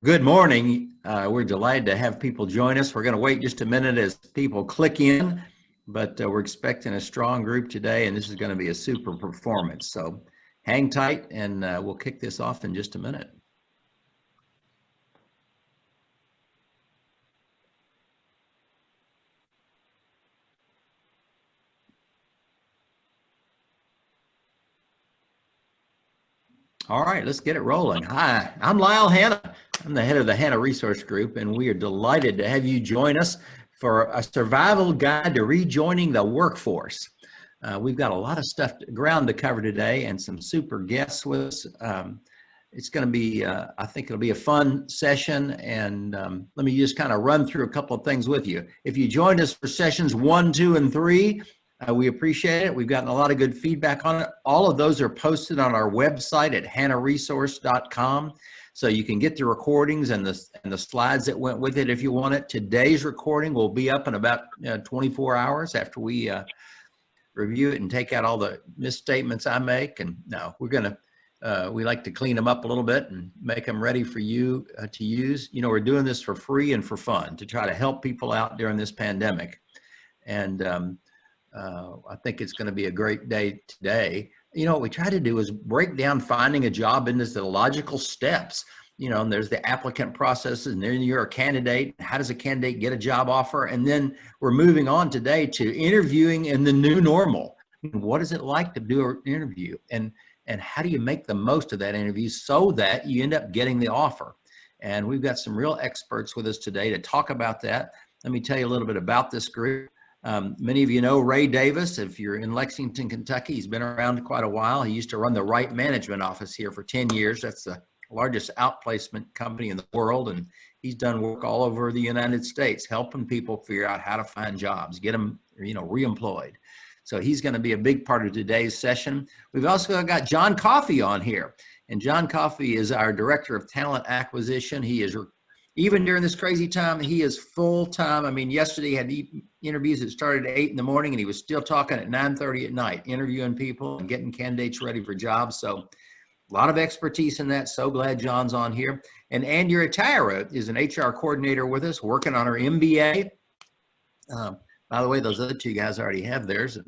Good morning. We're delighted to have people join us. We're going to wait just a minute as people click in, but we're expecting a strong group today, and this is going to be a super performance. So hang tight, and we'll kick this off in just a minute. All right, let's get it rolling. Hi, I'm Lyle Hanna. I'm the head of the Hanna Resource Group, and we are delighted to have you join us for a survival guide to rejoining the workforce. We've got a lot of ground to cover today and some super guests with us. It's going to be, I think it'll be a fun session, and let me just kind of run through a couple of things with you. If you joined us for sessions 1, 2, and 3, we appreciate it. We've gotten a lot of good feedback on it. All of those are posted on our website at hannaresource.com. So you can get the recordings and the slides that went with it if you want it. Today's recording will be up in about 24 hours after we review it and take out all the misstatements I make. And no, we like to clean them up a little bit and make them ready for you to use. You know, we're doing this for free and for fun to try to help people out during this pandemic. And I think it's going to be a great day today. You know, what we try to do is break down finding a job into the logical steps. You know, and there's the applicant processes, and then you're a candidate. How does a candidate get a job offer? And then we're moving on today to interviewing in the new normal. What is it like to do an interview? And how do you make the most of that interview so that you end up getting the offer? And we've got some real experts with us today to talk about that. Let me tell you a little bit about this group. Many of you know Ray Davis. If you're in Lexington, Kentucky, he's been around quite a while. He used to run the Right Management office here for 10 years. That's the largest outplacement company in the world. And he's done work all over the United States, helping people figure out how to find jobs, get them, reemployed. So he's going to be a big part of today's session. We've also got John Coffey on here. And John Coffey is our Director of Talent Acquisition. He is, even during this crazy time, he is full time. I mean, yesterday he had interviews that started at 8 in the morning, and he was still talking at 9:30 at night, interviewing people and getting candidates ready for jobs. So a lot of expertise in that. So glad John's on here. And Andrea Tyra is an HR coordinator with us, working on her MBA. By the way, those other two guys already have theirs.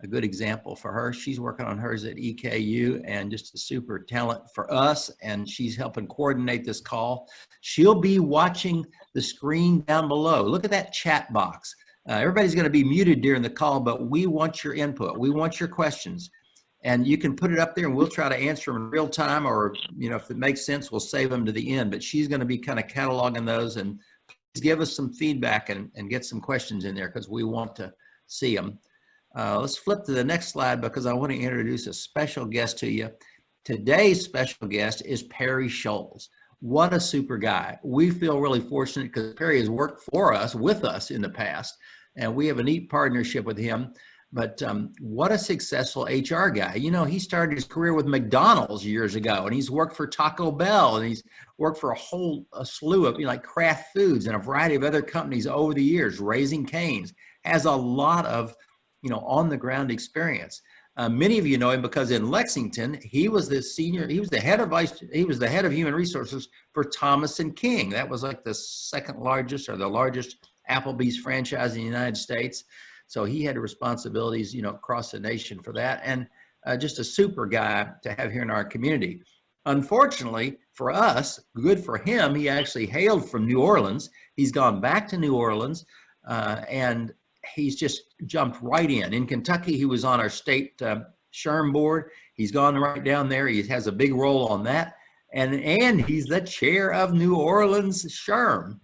A good example for her. She's working on hers at EKU, and just a super talent for us. And she's helping coordinate this call. She'll be watching the screen down below. Look at that chat box. Everybody's going to be muted during the call, but we want your input. We want your questions. And you can put it up there, and we'll try to answer them in real time, or, if it makes sense, we'll save them to the end. But she's going to be kind of cataloging those, and please give us some feedback and get some questions in there, because we want to see them. Let's flip to the next slide, because I want to introduce a special guest to you. Today's special guest is Perry Sholes. What a super guy. We feel really fortunate because Perry has worked with us in the past, and we have a neat partnership with him. But what a successful HR guy. He started his career with McDonald's years ago, and he's worked for Taco Bell, and he's worked for a slew of like Kraft Foods and a variety of other companies over the years, Raising Cane's. Has a lot of on the ground experience. Many of you know him because in Lexington, he was the head of human resources for Thomas and King. That was like the second largest or the largest Applebee's franchise in the United States. So he had responsibilities, across the nation for that, and just a super guy to have here in our community. Unfortunately for us, good for him, he actually hailed from New Orleans. He's gone back to New Orleans, and he's just jumped right in. In Kentucky, he was on our state SHRM board. He's gone right down there. He has a big role on that, and he's the chair of New Orleans SHRM.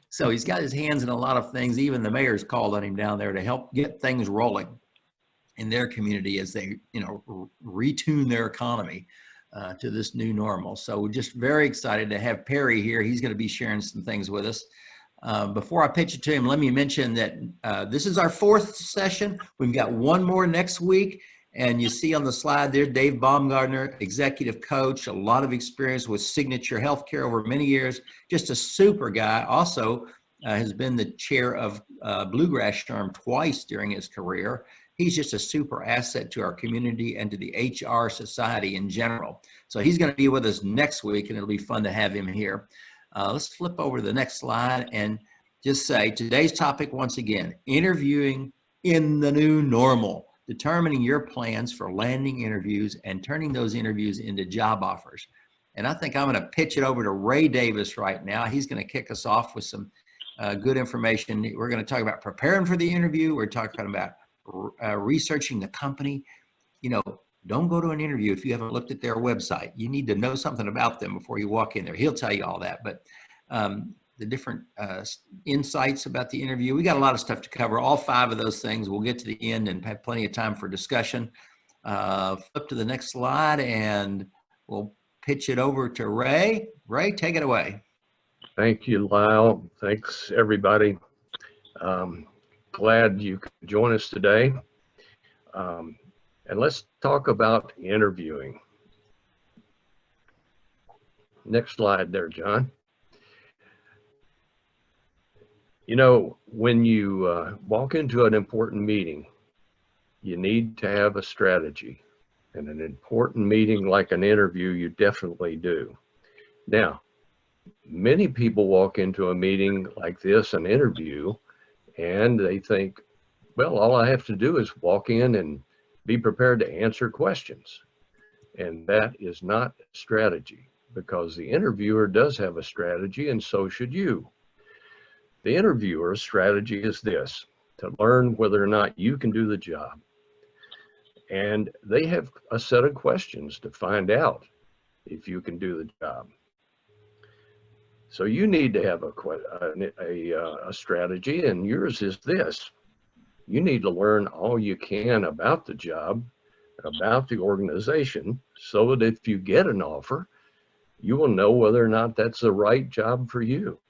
So he's got his hands in a lot of things. Even the mayor's called on him down there to help get things rolling in their community as they, retune their economy to this new normal. So we're just very excited to have Perry here. He's going to be sharing some things with us. Before I pitch it to him, let me mention that this is our 4th session. We've got one more next week. And you see on the slide there, Dave Baumgartner, executive coach, a lot of experience with Signature Healthcare over many years, just a super guy. Also has been the chair of Bluegrass SHRM twice during his career. He's just a super asset to our community and to the HR society in general. So he's going to be with us next week, and it'll be fun to have him here. Let's flip over to the next slide and just say today's topic once again, interviewing in the new normal, determining your plans for landing interviews and turning those interviews into job offers. And I think I'm going to pitch it over to Ray Davis right now. He's going to kick us off with some good information. We're going to talk about preparing for the interview. We're talking about researching the company. You know, don't go to an interview if you haven't looked at their website. You need to know something about them before you walk in there. He'll tell you all that, but the different insights about the interview. We got a lot of stuff to cover. All 5 of those things. We'll get to the end and have plenty of time for discussion. Flip to the next slide and we'll pitch it over to Ray. Ray, take it away. Thank you, Lyle. Thanks, everybody. Glad you could join us today. And let's talk about interviewing. Next slide there, John. You know, when you walk into an important meeting, you need to have a strategy. And an important meeting like an interview, you definitely do. Now, many people walk into a meeting like this, an interview, and they think, well, all I have to do is walk in and be prepared to answer questions. And that is not strategy, because the interviewer does have a strategy, and so should you. The interviewer's strategy is this: to learn whether or not you can do the job. And they have a set of questions to find out if you can do the job. So you need to have a strategy, and yours is this. You need to learn all you can about the job, about the organization, so that if you get an offer, you will know whether or not that's the right job for you.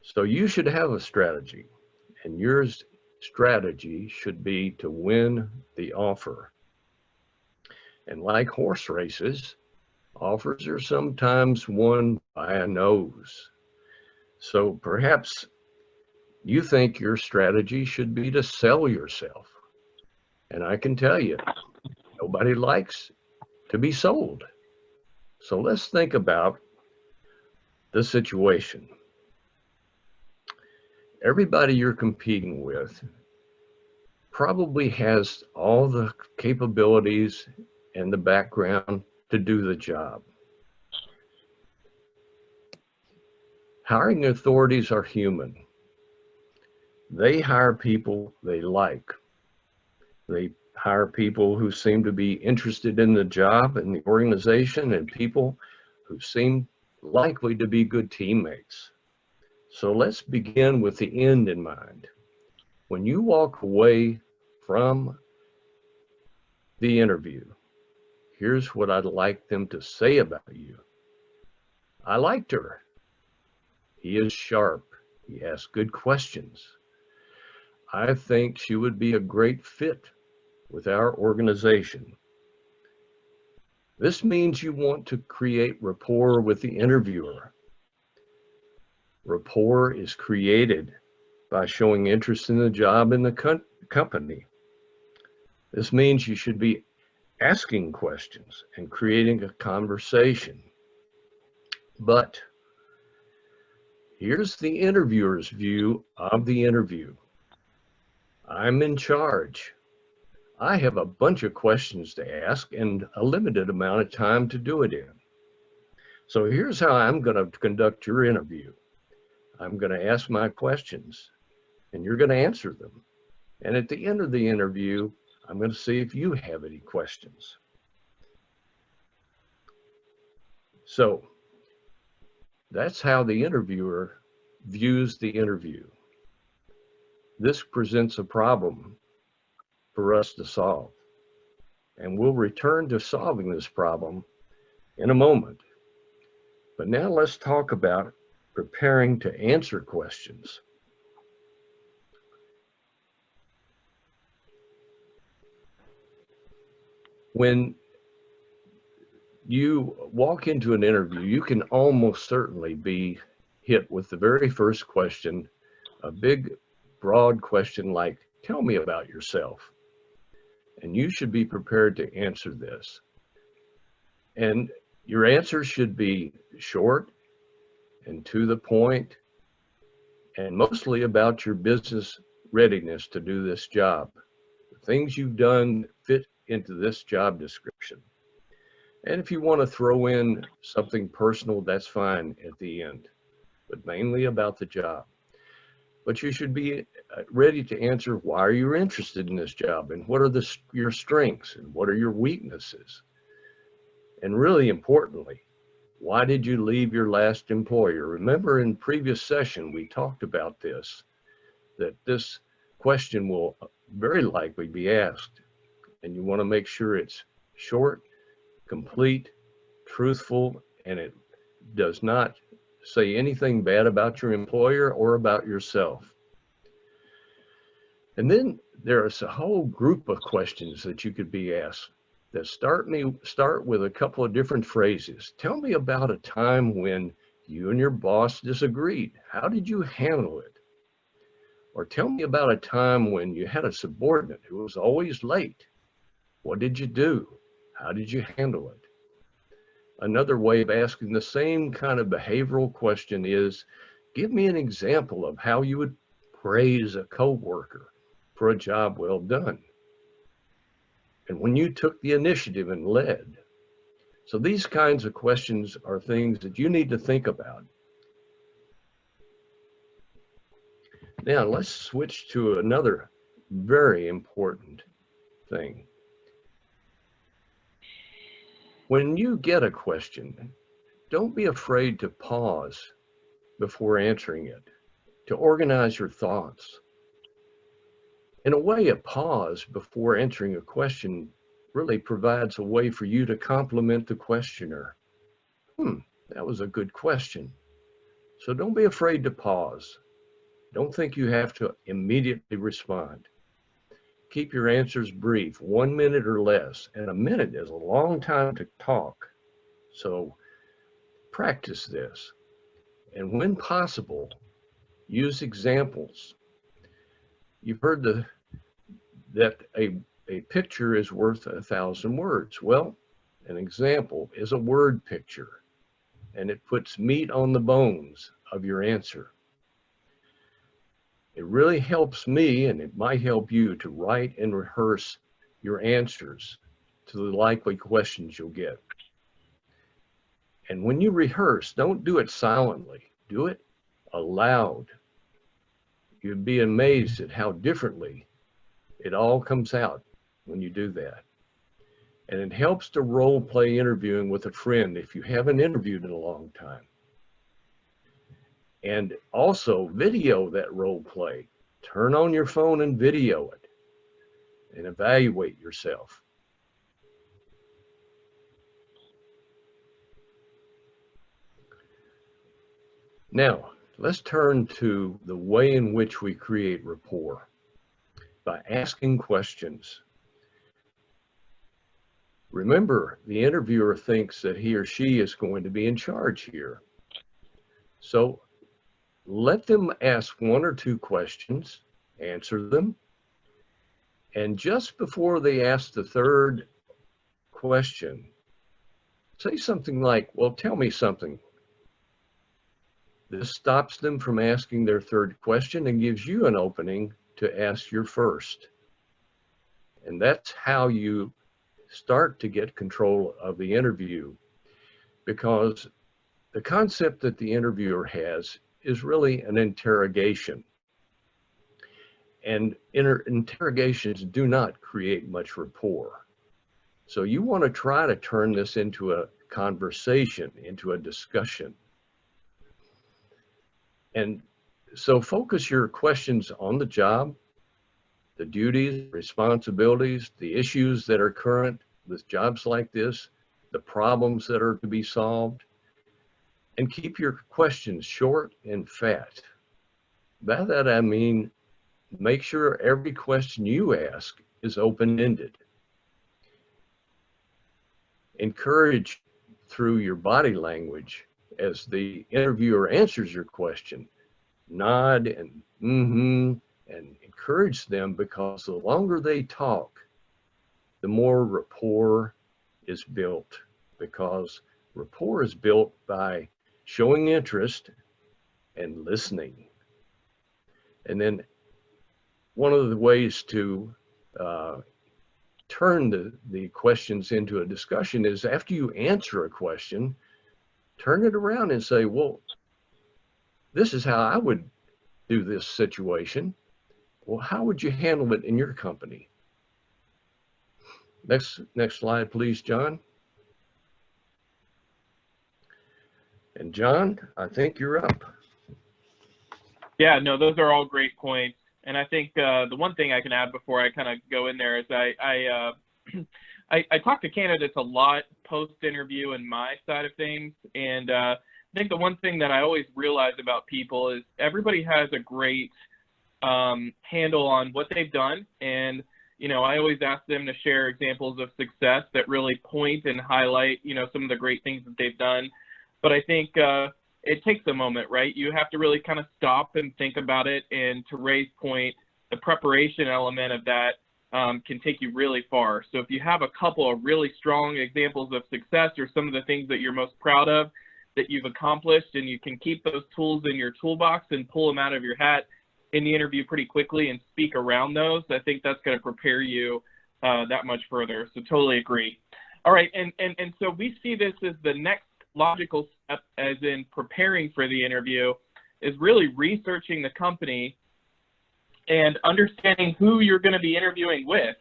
So you should have a strategy, and your strategy should be to win the offer. And like horse races, offers are sometimes won by a nose. So perhaps you think your strategy should be to sell yourself. And I can tell you, nobody likes to be sold. So let's think about the situation. Everybody you're competing with probably has all the capabilities and the background to do the job. Hiring authorities are human. They hire people they like. They hire people who seem to be interested in the job and the organization, and people who seem likely to be good teammates. So let's begin with the end in mind. When you walk away from the interview, here's what I'd like them to say about you. I liked her. He is sharp. He asks good questions. I think she would be a great fit with our organization. This means you want to create rapport with the interviewer. Rapport is created by showing interest in the job and the company. This means you should be asking questions and creating a conversation. But here's the interviewer's view of the interview. I'm in charge. I have a bunch of questions to ask and a limited amount of time to do it in. So here's how I'm going to conduct your interview. I'm going to ask my questions, and you're going to answer them. And at the end of the interview, I'm going to see if you have any questions. So that's how the interviewer views the interview. This presents a problem for us to solve. And we'll return to solving this problem in a moment. But now let's talk about preparing to answer questions. When you walk into an interview, you can almost certainly be hit with the very first question, a big, broad question like, tell me about yourself. And you should be prepared to answer this. And your answer should be short and to the point, and mostly about your business readiness to do this job. The things you've done fit into this job description. And if you want to throw in something personal, that's fine at the end, but mainly about the job. But you should be ready to answer why are you interested in this job, and what are your strengths, and what are your weaknesses? And really importantly, why did you leave your last employer? Remember in previous session, we talked about this, that this question will very likely be asked. And you want to make sure it's short, complete, truthful, and it does not say anything bad about your employer or about yourself. And then there's a whole group of questions that you could be asked that start with a couple of different phrases. Tell me about a time when you and your boss disagreed. How did you handle it? Or tell me about a time when you had a subordinate who was always late. What did you do? How did you handle it? Another way of asking the same kind of behavioral question is, give me an example of how you would praise a coworker for a job well done, and when you took the initiative and led. So these kinds of questions are things that you need to think about. Now let's switch to another very important thing. When you get a question, don't be afraid to pause before answering it, to organize your thoughts. In a way, a pause before answering a question really provides a way for you to compliment the questioner. That was a good question. So don't be afraid to pause. Don't think you have to immediately respond. Keep your answers brief, 1 minute or less, and a minute is a long time to talk. So practice this. And when possible, use examples. You've heard that a picture is worth 1,000 words. Well, an example is a word picture, and it puts meat on the bones of your answer. It really helps me, and it might help you, to write and rehearse your answers to the likely questions you'll get. And when you rehearse, don't do it silently. Do it aloud. You'd be amazed at how differently it all comes out when you do that. And it helps to role play interviewing with a friend if you haven't interviewed in a long time. And also video that role play. Turn on your phone and video it and evaluate yourself. Now, let's turn to the way in which we create rapport by asking questions. Remember, the interviewer thinks that he or she is going to be in charge here. So let them ask 1 or 2 questions, answer them, and just before they ask the 3rd question, say something like, well, tell me something. This stops them from asking their 3rd question and gives you an opening to ask your first. And that's how you start to get control of the interview, because the concept that the interviewer has is really an interrogation. And interrogations do not create much rapport. So you want to try to turn this into a conversation, into a discussion. And so focus your questions on the job, the duties, responsibilities, the issues that are current with jobs like this, the problems that are to be solved, and keep your questions short and fat. By that I mean, make sure every question you ask is open-ended. Encourage through your body language as the interviewer answers your question. Nod and and encourage them, because the longer they talk, the more rapport is built, because rapport is built by showing interest and listening. And then one of the ways to turn the questions into a discussion is after you answer a question, turn it around and say, well, this is how I would do this situation. Well, how would you handle it in your company? Next slide, please, John. And John, I think you're up. Yeah, no, those are all great points. And I think the one thing I can add before I kind of go in there is I talk to candidates a lot post-interview and my side of things. And I think the one thing that I always realize about people is everybody has a great handle on what they've done. And, you know, I always ask them to share examples of success that really point and highlight, you know, some of the great things that they've done. But I think it takes a moment, right? You have to really kind of stop and think about it. And to Ray's point, the preparation element of that can take you really far. So if you have a couple of really strong examples of success or some of the things that you're most proud of that you've accomplished, and you can keep those tools in your toolbox and pull them out of your hat in the interview pretty quickly and speak around those, I think that's going to prepare you that much further. So totally agree. All right, and so we see this as the next logical step, as in preparing for the interview, is really researching the company and understanding who you're going to be interviewing with.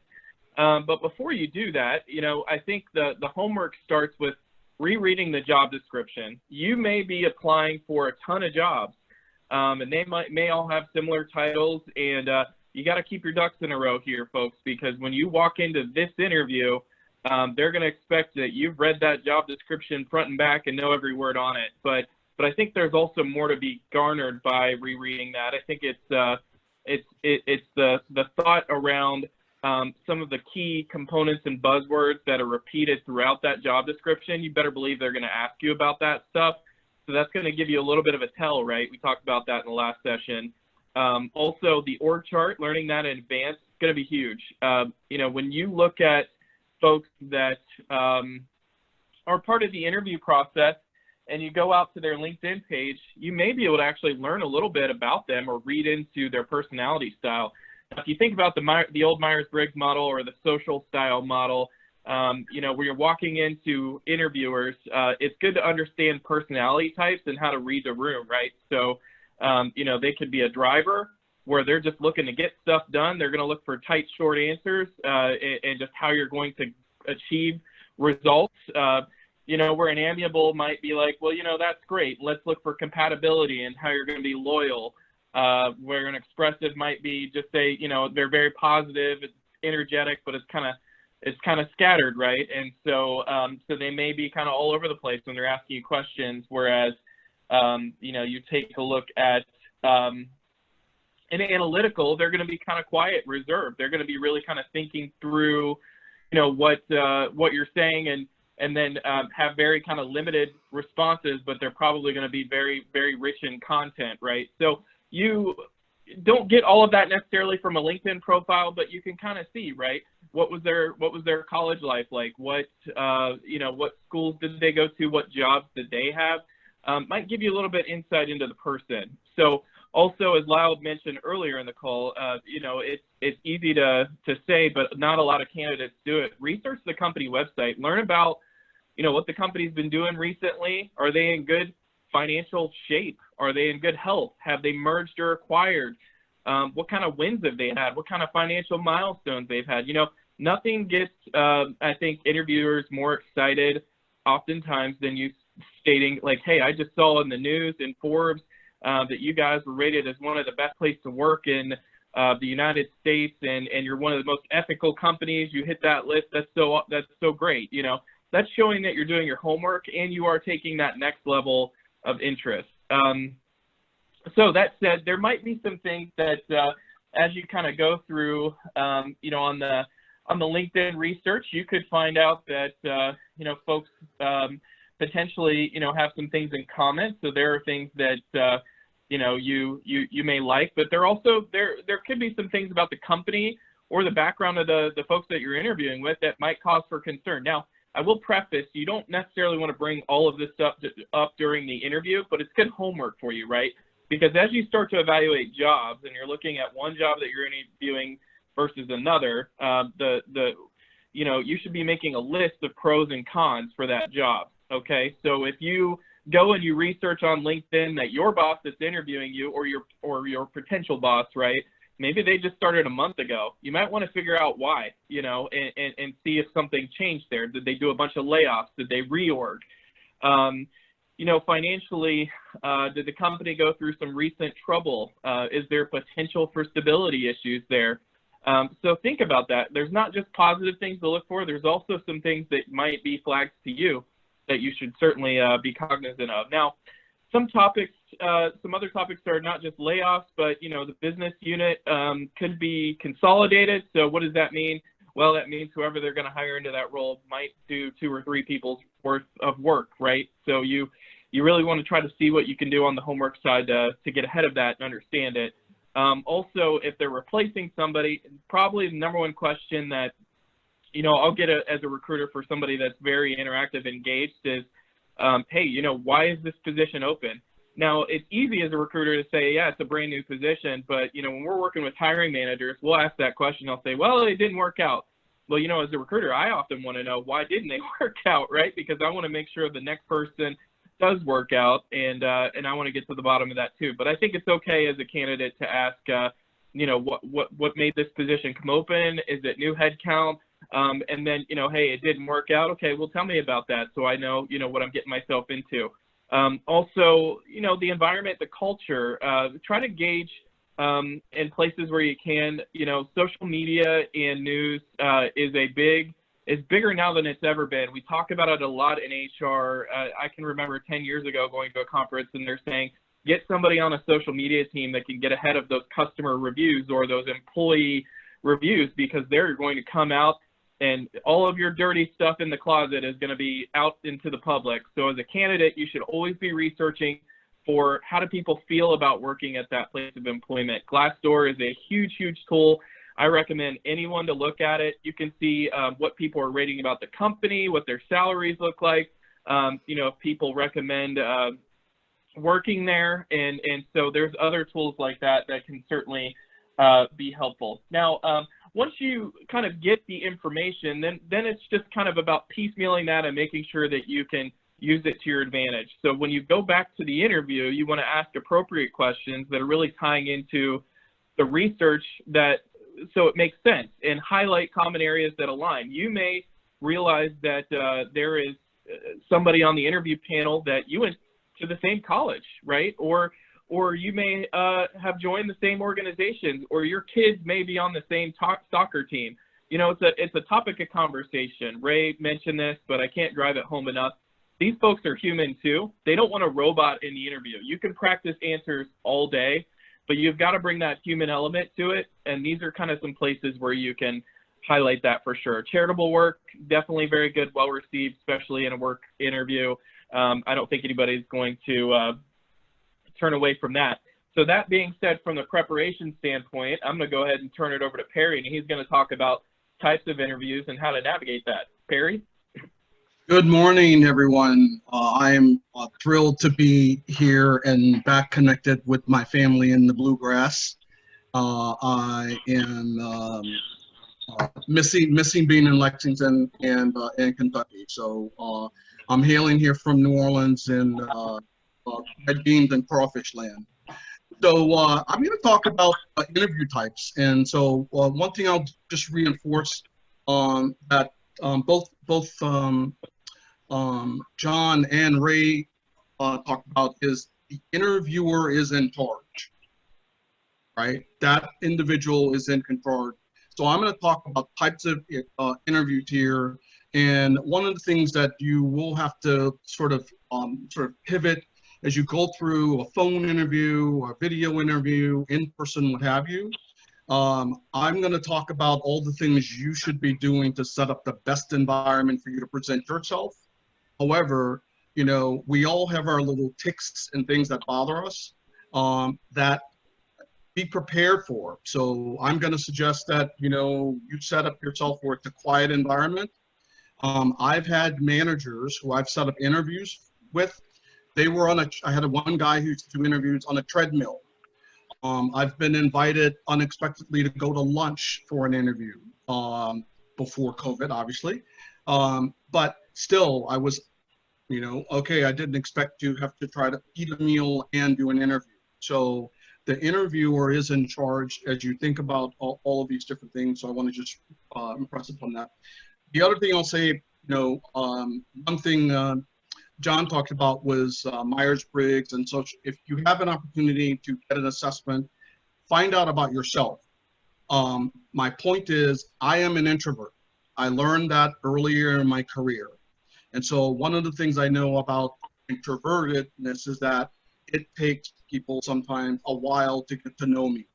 But before you do that, you know, I think the homework starts with rereading the job description. You may be applying for a ton of jobs, and they may all have similar titles, and you got to keep your ducks in a row here, folks, because when you walk into this interview, they're going to expect that you've read that job description front and back and know every word on it. But I think there's also more to be garnered by rereading that. I think it's the thought around some of the key components and buzzwords that are repeated throughout that job description. You better believe they're going to ask you about that stuff. So that's going to give you a little bit of a tell, right? We talked about that in the last session. Also, the org chart, learning that in advance is going to be huge. You know, when you look at folks that are part of the interview process and you go out to their LinkedIn page, you may be able to actually learn a little bit about them or read into their personality style. Now, if you think about the old Myers-Briggs model or the social style model, you know, where you're walking into interviewers, it's good to understand personality types and how to read the room, right? So, you know, they could be a driver where they're just looking to get stuff done. They're going to look for tight, short answers and just how you're going to achieve results. You know, where an amiable might be like, well, you know, that's great. Let's look for compatibility and how you're going to be loyal. Where an expressive might be just say, you know, they're very positive, it's energetic, but it's kind of scattered, right? And so so they may be kind of all over the place when they're asking you questions, whereas you know, you take a look at in analytical, they're going to be kind of quiet, reserved. They're going to be really kind of thinking through, you know, what you're saying, and then have very kind of limited responses, but they're probably going to be very, very rich in content, right? So you don't get all of that necessarily from a LinkedIn profile, but you can kind of see, right? What was their college life like? What you know, what schools did they go to? What jobs did they have? Might give you a little bit insight into the person. So also, as Lyle mentioned earlier in the call, you know, it's easy to say, but not a lot of candidates do it. Research the company website. Learn about, you know, what the company's been doing recently. Are they in good financial shape? Are they in good health? Have they merged or acquired? What kind of wins have they had? What kind of financial milestones they've had? You know, nothing gets, I think, interviewers more excited oftentimes than you stating like, hey, I just saw in the news in Forbes that you guys were rated as one of the best places to work in the United States, and you're one of the most ethical companies. You hit that list. That's so great. You know, that's showing that you're doing your homework and you are taking that next level of interest. So that said, there might be some things that as you kind of go through, you know, on the LinkedIn research, you could find out that you know, folks potentially, you know, have some things in common. So there are things that you know, you may like, but there could be some things about the company or the background of the folks that you're interviewing with that might cause for concern. Now, I will preface, you don't necessarily want to bring all of this stuff up during the interview, but it's good homework for you, right? Because as you start to evaluate jobs and you're looking at one job that you're interviewing versus another, you should be making a list of pros and cons for that job. Okay, so if you go and you research on LinkedIn that your boss that's interviewing you, or your potential boss, right? Maybe they just started a month ago. You might want to figure out why, and see if something changed there. Did they do a bunch of layoffs? Did they reorg? Financially, did the company go through some recent trouble? Is there potential for stability issues there? So think about that. There's not just positive things to look for. There's also some things that might be flags to you that you should certainly be cognizant of. Now, some other topics are not just layoffs, but the business unit could be consolidated. So what does that mean? Well, that means whoever they're going to hire into that role might do 2 or 3 people's worth of work, right? So you really want to try to see what you can do on the homework side to get ahead of that and understand it. Also, if they're replacing somebody, probably the number one question that I'll get as a recruiter for somebody that's very interactive, engaged is, hey, why is this position open? Now, it's easy as a recruiter to say, yeah, it's a brand new position, but, when we're working with hiring managers, we'll ask that question. I'll say, well, it didn't work out. Well, as a recruiter, I often want to know, why didn't they work out, right? Because I want to make sure the next person does work out, and I want to get to the bottom of that too. But I think it's okay as a candidate to ask, what made this position come open? Is it new headcount? And then, hey, it didn't work out. Okay, well, tell me about that so I know, what I'm getting myself into. Also, the environment, the culture, try to gauge in places where you can, social media and news is bigger now than it's ever been. We talk about it a lot in HR. I can remember 10 years ago going to a conference and they're saying, get somebody on a social media team that can get ahead of those customer reviews or those employee reviews, because they're going to come out and all of your dirty stuff in the closet is going to be out into the public. So as a candidate, you should always be researching for how do people feel about working at that place of employment. Glassdoor is a huge, huge tool. I recommend anyone to look at it. You can see what people are rating about the company, what their salaries look like, if people recommend working there. And so there's other tools like that that can certainly be helpful. Now, once you kind of get the information, then it's just kind of about piecemealing that and making sure that you can use it to your advantage. So when you go back to the interview, you want to ask appropriate questions that are really tying into the research so it makes sense, and highlight common areas that align. You may realize that there is somebody on the interview panel that you went to the same college, right? Or you may have joined the same organization, or your kids may be on the same soccer team. It's a topic of conversation. Ray mentioned this, but I can't drive it home enough. These folks are human too. They don't want a robot in the interview. You can practice answers all day, but you've got to bring that human element to it. And these are kind of some places where you can highlight that for sure. Charitable work, definitely very good, well received, especially in a work interview. I don't think anybody's going to turn away from that. So that being said, from the preparation standpoint, I'm going to go ahead and turn it over to Perry, and he's going to talk about types of interviews and how to navigate that. Perry? Good morning, everyone. I am thrilled to be here and back connected with my family in the Bluegrass. I am missing being in Lexington and Kentucky. So I'm hailing here from New Orleans and red beans and crawfish land. So I'm going to talk about interview types. And so one thing I'll just reinforce that both John and Ray talked about is the interviewer is in charge, right? That individual is in control. So I'm going to talk about types of interviews here. And one of the things that you will have to sort of pivot as you go through a phone interview, a video interview, in person, what have you. I'm going to talk about all the things you should be doing to set up the best environment for you to present yourself. However, we all have our little tics and things that bother us that be prepared for. So I'm going to suggest that, you set up yourself where it's a quiet environment. I've had managers who I've set up interviews with. They were on I had one guy who used to do interviews on a treadmill. I've been invited unexpectedly to go to lunch for an interview before COVID, obviously. But still, I was, okay, I didn't expect to have to try to eat a meal and do an interview. So the interviewer is in charge as you think about all of these different things. So I want to just impress upon that. The other thing I'll say, one thing John talked about was Myers-Briggs and such. If you have an opportunity to get an assessment, find out about yourself. My point is, I am an introvert. I learned that earlier in my career. And so one of the things I know about introvertedness is that it takes people sometimes a while to get to know me.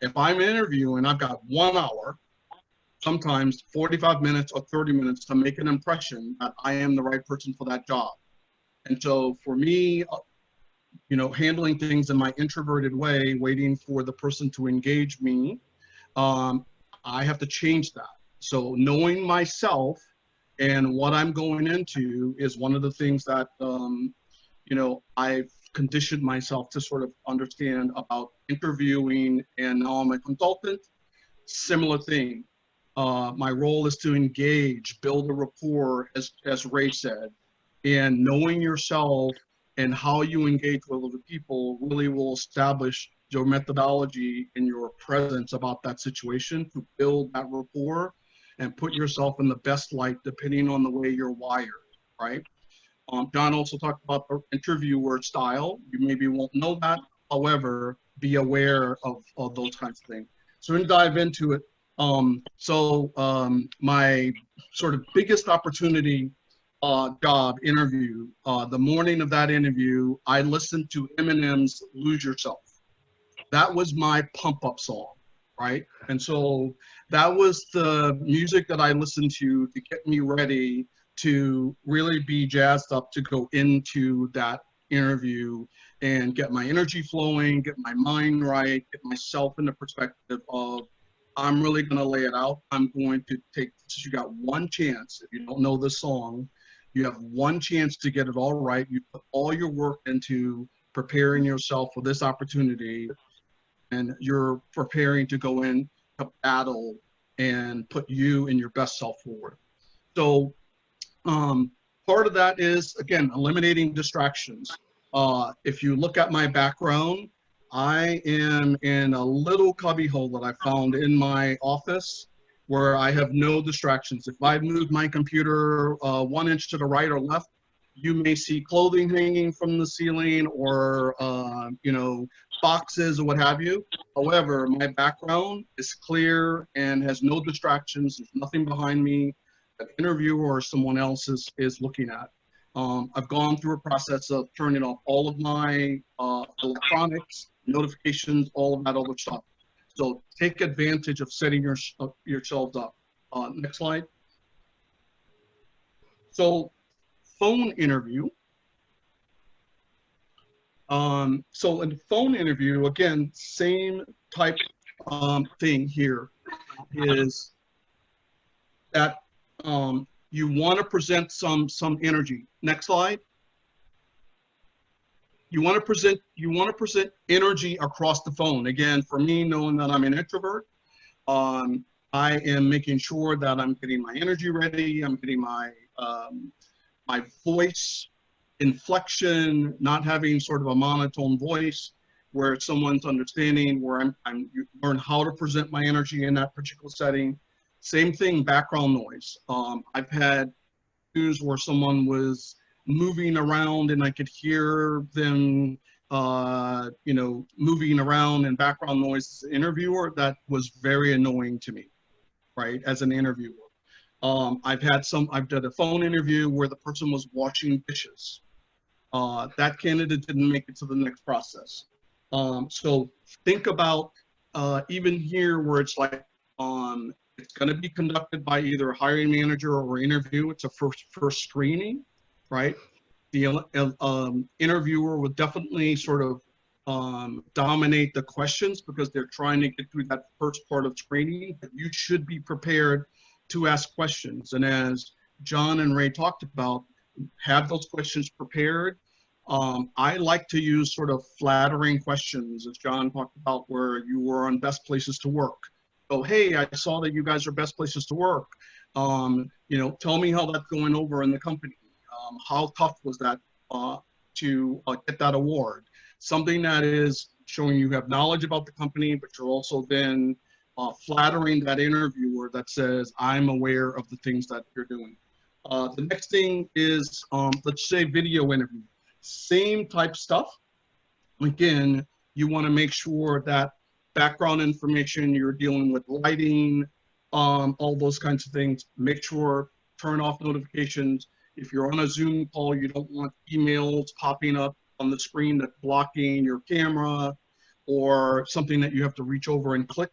If I'm interviewing, I've got 1 hour, sometimes 45 minutes or 30 minutes to make an impression that I am the right person for that job. And so for me, handling things in my introverted way, waiting for the person to engage me, I have to change that. So knowing myself and what I'm going into is one of the things that, I've conditioned myself to sort of understand about interviewing, and now I'm a consultant, similar thing. My role is to engage, build a rapport, as Ray said, and knowing yourself and how you engage with other people really will establish your methodology and your presence about that situation to build that rapport and put yourself in the best light depending on the way you're wired, right? John also talked about the interviewer style. You maybe won't know that. However, be aware of those kinds of things. So we're gonna dive into it. My sort of biggest opportunity job interview, the morning of that interview, I listened to Eminem's Lose Yourself. That was my pump up song, right? And so that was the music that I listened to get me ready to really be jazzed up to go into that interview and get my energy flowing, get my mind right, get myself in the perspective of, I'm really going to lay it out. I'm going to take, you got one chance. If you don't know this song, you have one chance to get it all right. You put all your work into preparing yourself for this opportunity, and you're preparing to go in to battle and put you and your best self forward. So part of that is, again, eliminating distractions. If you look at my background, I am in a little cubby hole that I found in my office where I have no distractions. If I move my computer 1 inch to the right or left, you may see clothing hanging from the ceiling or, boxes or what have you. However, my background is clear and has no distractions. There's nothing behind me an interviewer or someone else is looking at. I've gone through a process of turning off all of my electronics, notifications, all of that other stuff. So take advantage of setting yourselves up. Next slide. So phone interview. So in the phone interview, again, same type thing here is that you want to present some energy. Next slide. You want to present energy across the phone. Again, for me, knowing that I'm an introvert, I am making sure that I'm getting my energy ready. I'm getting my my voice inflection, not having sort of a monotone voice where someone's understanding where I'm learn how to present my energy in that particular setting. Same thing, background noise. I've had news where someone was moving around and I could hear them, moving around and background noise as an interviewer. That was very annoying to me, right, as an interviewer. I've done a phone interview where the person was washing dishes. That candidate didn't make it to the next process. So think about even here where it's like, it's going to be conducted by either a hiring manager or interview. It's a first screening, right? The interviewer will definitely sort of dominate the questions because they're trying to get through that first part of screening. But you should be prepared to ask questions. And as John and Ray talked about, have those questions prepared. I like to use sort of flattering questions, as John talked about, where you were on best places to work. So, hey, I saw that you guys are best places to work. Tell me how that's going over in the company. How tough was that to get that award? Something that is showing you have knowledge about the company, but you're also then flattering that interviewer that says, I'm aware of the things that you're doing. The next thing is, let's say video interview. Same type stuff. Again, you want to make sure that background information, you're dealing with lighting, all those kinds of things. Make sure, turn off notifications. If you're on a Zoom call, you don't want emails popping up on the screen that's blocking your camera or something that you have to reach over and click.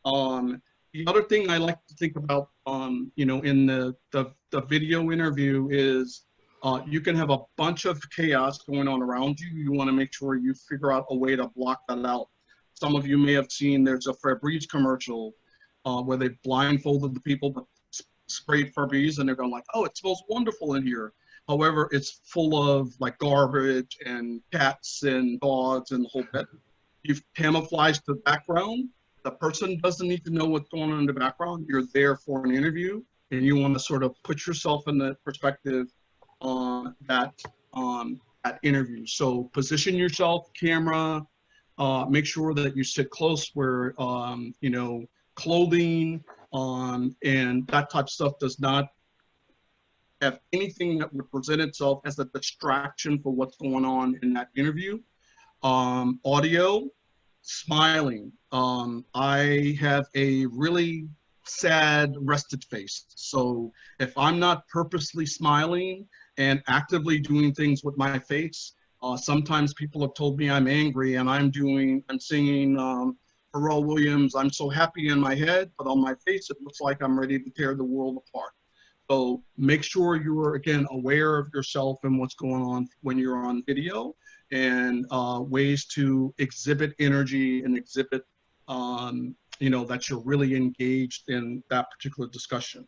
The other thing I like to think about, in the video interview is you can have a bunch of chaos going on around you. You want to make sure you figure out a way to block that out. Some of you may have seen there's a Febreze commercial where they blindfolded the people but sprayed Febreze, and they're going like, oh, it smells wonderful in here. However, it's full of like garbage and cats and dogs and the whole bit. You've camouflaged the background. The person doesn't need to know what's going on in the background. You're there for an interview, and you want to sort of put yourself in the perspective that interview. So position yourself, camera, make sure that you sit close where, clothing and that type of stuff does not have anything that would present itself as a distraction for what's going on in that interview. Audio, smiling. I have a really sad, rested face. So if I'm not purposely smiling and actively doing things with my face, sometimes people have told me I'm angry and I'm singing Pharrell Williams, I'm so happy in my head, but on my face, it looks like I'm ready to tear the world apart. So make sure you are, again, aware of yourself and what's going on when you're on video, and ways to exhibit energy and exhibit, that you're really engaged in that particular discussion.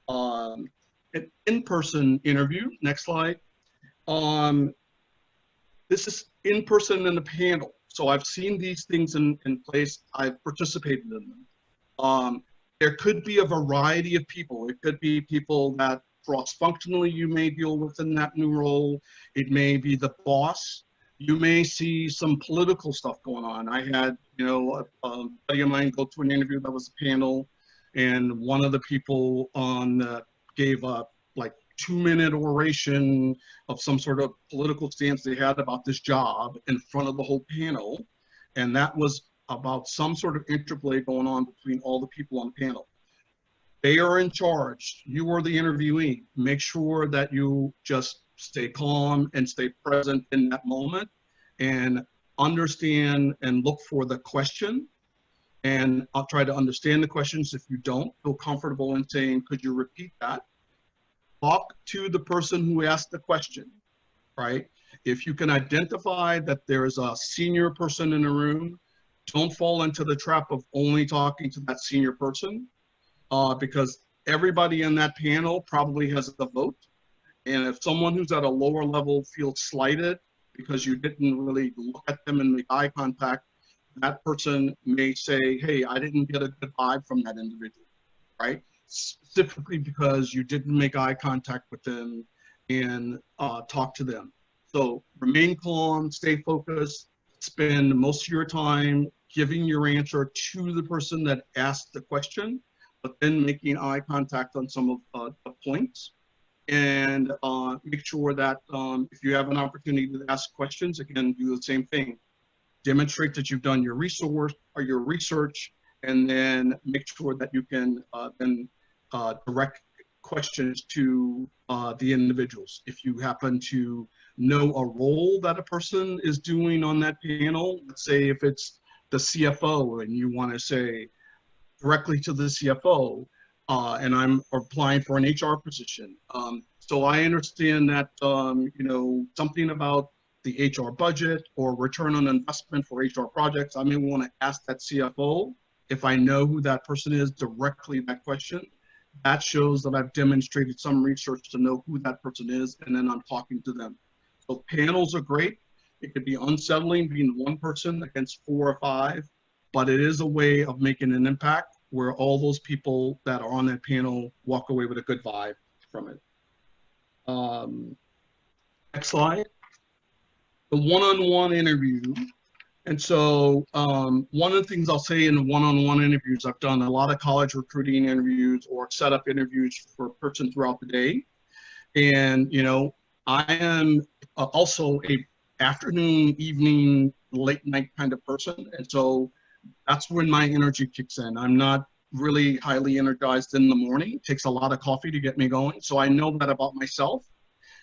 An in-person interview, next slide. This is in-person in the panel. So I've seen these things in place. I've participated in them. There could be a variety of people. It could be people that cross-functionally you may deal with in that new role. It may be the boss. You may see some political stuff going on. I had, a buddy of mine go to an interview that was a panel, and one of the people gave a 2-minute oration of some sort of political stance they had about this job in front of the whole panel. And that was about some sort of interplay going on between all the people on the panel. They are in charge. You are the interviewee. Make sure that you just stay calm and stay present in that moment and understand and look for the question. And I'll try to understand the questions. If you don't feel comfortable in saying, could you repeat that? Talk to the person who asked the question, right? If you can identify that there's a senior person in the room, don't fall into the trap of only talking to that senior person, because everybody in that panel probably has a vote. And if someone who's at a lower level feels slighted because you didn't really look at them and make eye contact, that person may say, hey, I didn't get a good vibe from that individual, right? Specifically because you didn't make eye contact with them and talk to them. So remain calm, stay focused, spend most of your time giving your answer to the person that asked the question, but then making eye contact on some of the points. And make sure that if you have an opportunity to ask questions, again, do the same thing. Demonstrate that you've done your research, and then make sure that you can then direct questions to the individuals. If you happen to know a role that a person is doing on that panel, let's say if it's the CFO and you want to say directly to the CFO, and I'm applying for an HR position. So I understand that, something about the HR budget or return on investment for HR projects, I may want to ask that CFO, if I know who that person is, directly that question. that shows that I've demonstrated some research to know who that person is, and then I'm talking to them. So panels are great. It could be unsettling being one person against 4 or 5, but it is a way of making an impact where all those people that are on that panel walk away with a good vibe from it. Next slide. The one-on-one interview. And so one of the things I'll say in the one-on-one interviews, I've done a lot of college recruiting interviews or setup interviews for a person throughout the day. And, you know, I am also a afternoon, evening, late night kind of person. And so that's when my energy kicks in. I'm not really highly energized in the morning. It takes a lot of coffee to get me going. So I know that about myself.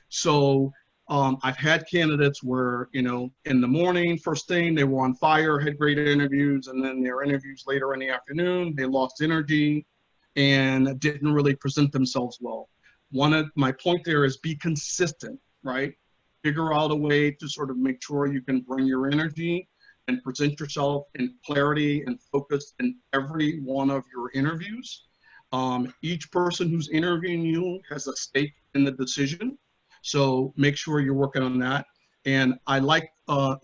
So I've had candidates where, you know, in the morning, first thing, they were on fire, had great interviews, and then their interviews later in the afternoon, they lost energy and didn't really present themselves well. One of my point there is be consistent, right? Figure out a way to sort of make sure you can bring your energy and present yourself in clarity and focus in every one of your interviews. Each person who's interviewing you has a stake in the decision. So make sure you're working on that. And I like,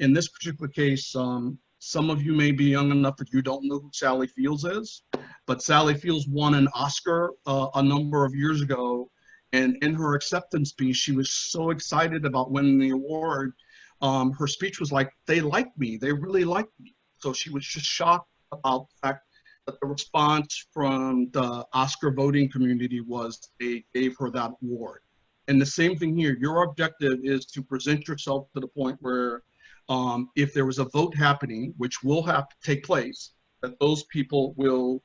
in this particular case, some of you may be young enough that you don't know who Sally Fields is, but Sally Fields won an Oscar a number of years ago. And in her acceptance speech, she was so excited about winning the award. Her speech was like, they like me, they really like me. So she was just shocked about the fact that the response from the Oscar voting community was they gave her that award. And the same thing here, your objective is to present yourself to the point where if there was a vote happening, which will have to take place, that those people will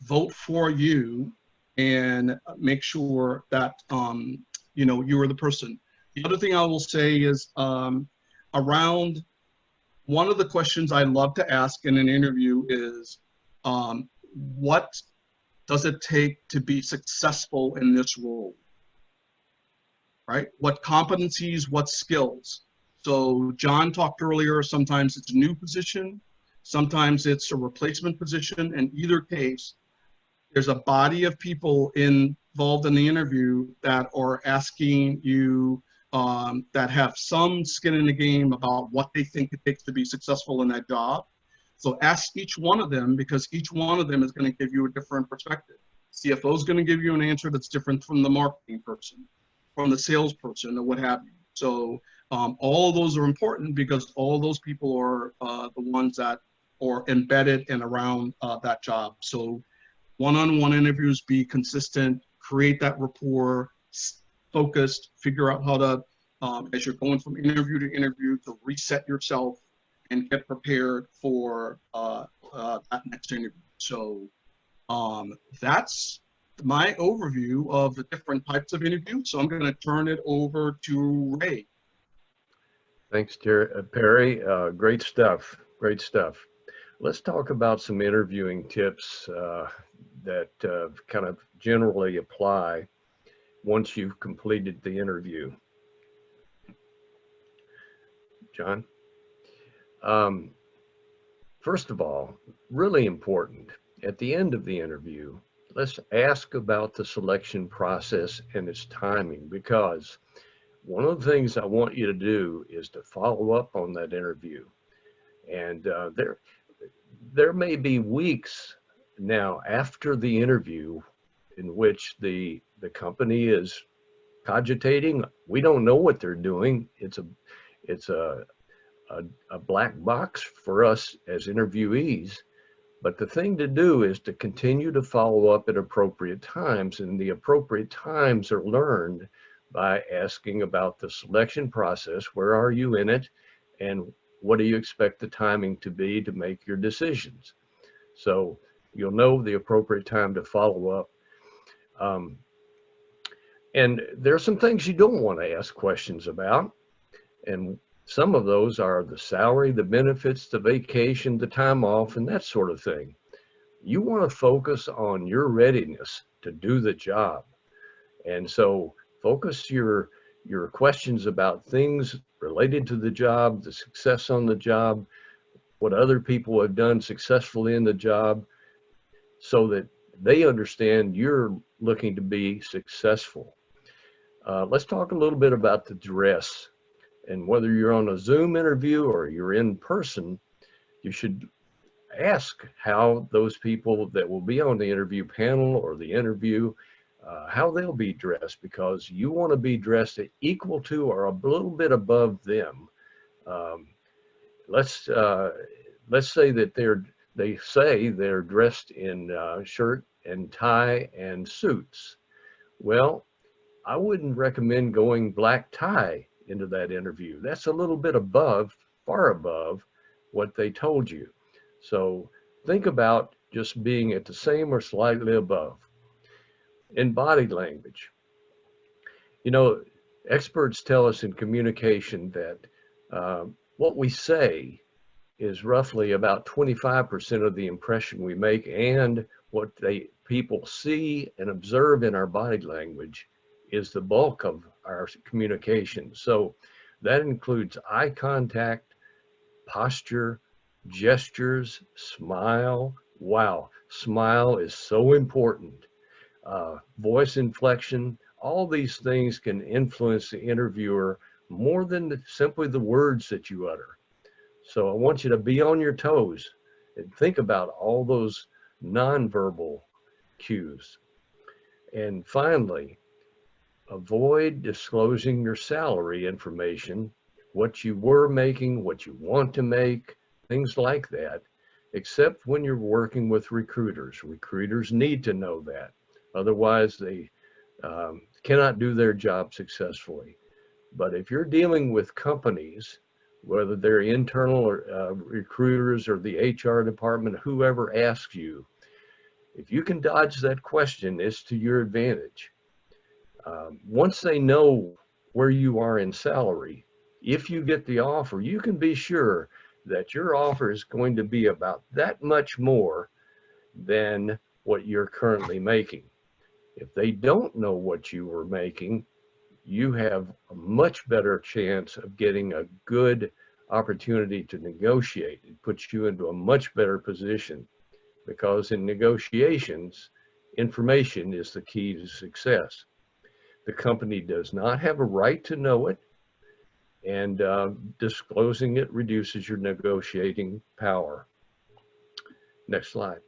vote for you and make sure that, you know, you are the person. The other thing I will say is around one of the questions I love to ask in an interview is, what does it take to be successful in this role? Right? What competencies, what skills? So John talked earlier, sometimes it's a new position, sometimes it's a replacement position. In either case, there's a body of people involved in the interview that are asking you, that have some skin in the game about what they think it takes to be successful in that job. So ask each one of them, because each one of them is going to give you a different perspective. CFO is going to give you an answer that's different from the marketing person, from the salesperson, or what have you. So all of those are important because all those people are the ones that are embedded and around that job. So one-on-one interviews, be consistent, create that rapport, focused, figure out how to, as you're going from interview to interview, to reset yourself and get prepared for that next interview. So that's my overview of the different types of interviews. So I'm going to turn it over to Ray. Thanks, Perry. Great stuff. Great stuff. Let's talk about some interviewing tips that kind of generally apply once you've completed the interview. John? First of all, really important, at the end of the interview, let's ask about the selection process and its timing, because one of the things I want you to do is to follow up on that interview. And there may be weeks now after the interview in which the company is cogitating. We don't know what they're doing. It's a black box for us as interviewees. But the thing to do is to continue to follow up at appropriate times, and the appropriate times are learned by asking about the selection process. Where are you in it? And what do you expect the timing to be to make your decisions? So you'll know the appropriate time to follow up. And there are some things you don't want to ask questions about. And some of those are the salary, the benefits, the vacation, the time off, and that sort of thing. You want to focus on your readiness to do the job. And so focus your questions about things related to the job, the success on the job, what other people have done successfully in the job, so that they understand you're looking to be successful. Let's talk a little bit about the dress. And whether you're on a Zoom interview or you're in person, you should ask how those people that will be on the interview panel or the interview, how they'll be dressed, because you want to be dressed equal to or a little bit above them. Let's say that they say they're dressed in shirt and tie and suits. Well, I wouldn't recommend going black tie into that interview. That's a little bit above, far above what they told you. So think about just being at the same or slightly above. In body language, you know, experts tell us in communication that what we say is roughly about 25% of the impression we make, and what people see and observe in our body language is the bulk of our communication. So that includes eye contact, posture, gestures, smile. Wow, smile is so important. Voice inflection, all these things can influence the interviewer more than simply the words that you utter. So I want you to be on your toes and think about all those nonverbal cues. And finally, avoid disclosing your salary information, what you were making, what you want to make, things like that, except when you're working with recruiters. Recruiters need to know that. Otherwise, they cannot do their job successfully. But if you're dealing with companies, whether they're internal or recruiters or the HR department, whoever asks you, if you can dodge that question, it's to your advantage. Once they know where you are in salary, if you get the offer, you can be sure that your offer is going to be about that much more than what you're currently making. If they don't know what you were making, you have a much better chance of getting a good opportunity to negotiate. It puts you into a much better position, because in negotiations, information is the key to success. The company does not have a right to know it, and disclosing it reduces your negotiating power. Next slide.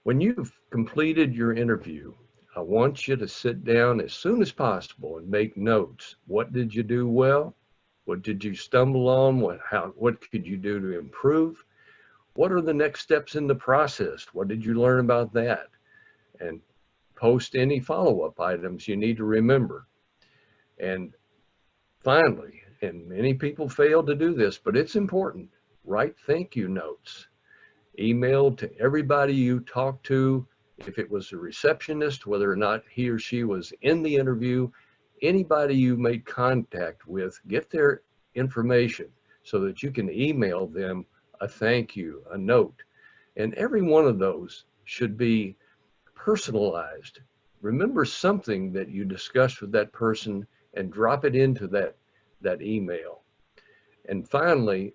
When you've completed your interview, I want you to sit down as soon as possible and make notes. What did you do well? What did you stumble on? What could you do to improve? What are the next steps in the process? What did you learn about that? And post any follow-up items you need to remember. And finally, and many people fail to do this, but it's important, write thank you notes. Email to everybody you talked to. If it was a receptionist, whether or not he or she was in the interview, anybody you made contact with, get their information so that you can email them a thank you, a note. And every one of those should be personalized. Remember something that you discussed with that person and drop it into that email. And finally,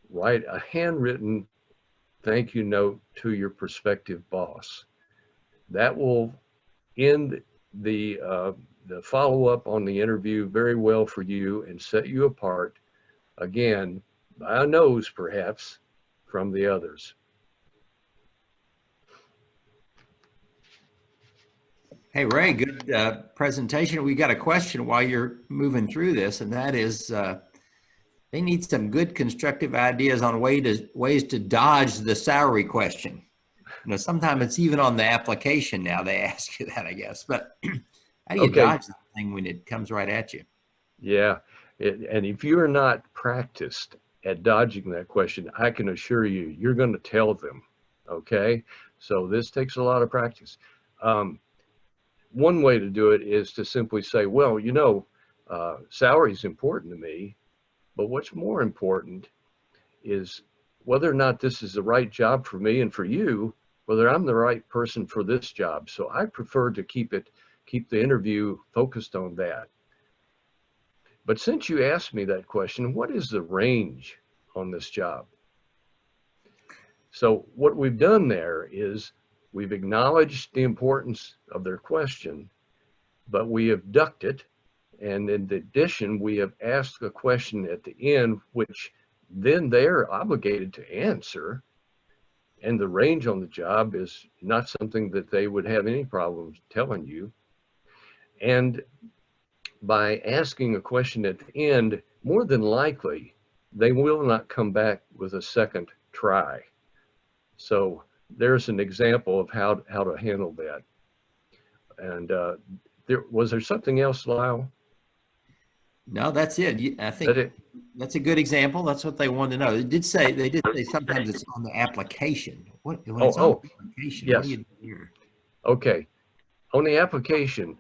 write a handwritten thank you note to your prospective boss. That will end the follow-up on the interview very well for you and set you apart, again, by a nose perhaps, from the others. Hey, Ray, good presentation. We got a question while you're moving through this, and that is, they need some good constructive ideas on ways to dodge the salary question. You know, sometimes it's even on the application now, they ask you that, I guess. But how do you dodge the thing when it comes right at you? Yeah, and if you're not practiced at dodging that question, I can assure you, you're going to tell them, okay? So this takes a lot of practice. One way to do it is to simply say, well, you know, salary is important to me, but what's more important is whether or not this is the right job for me and for you, whether I'm the right person for this job. So I prefer to keep the interview focused on that. But since you asked me that question, what is the range on this job? So what we've done there is we've acknowledged the importance of their question, but we have ducked it. And in addition, we have asked a question at the end, which then they're obligated to answer. And the range on the job is not something that they would have any problems telling you. And by asking a question at the end, more than likely, they will not come back with a second try. So there's an example of how to handle that. And was there something else, Lyle? No, that's it. I think that's a good example. That's what they wanted to know. They did say sometimes it's on the application. When it's on the application, yes. What do you do here? Okay. On the application,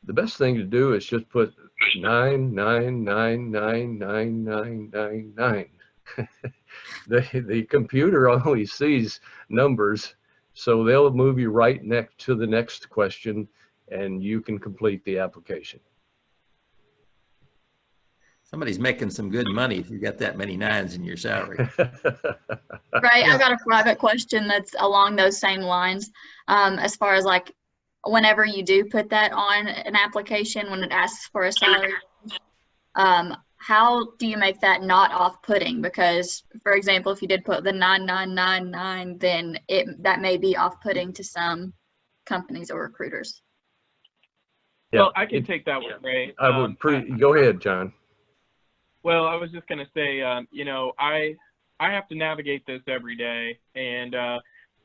the best thing to do is just put 999999999. The computer only sees numbers, so they'll move you right next to the next question, and you can complete the application. Somebody's making some good money if you got that many nines in your salary. Right. I got a private question that's along those same lines. As far as like, whenever you do put that on an application, when it asks for a salary, how do you make that not off-putting? Because, for example, if you did put the 9999, then that may be off-putting to some companies or recruiters. Yeah, well, I can take that one, Ray. I would go ahead, John. Well, I was just going to say, you know, I have to navigate this every day. And,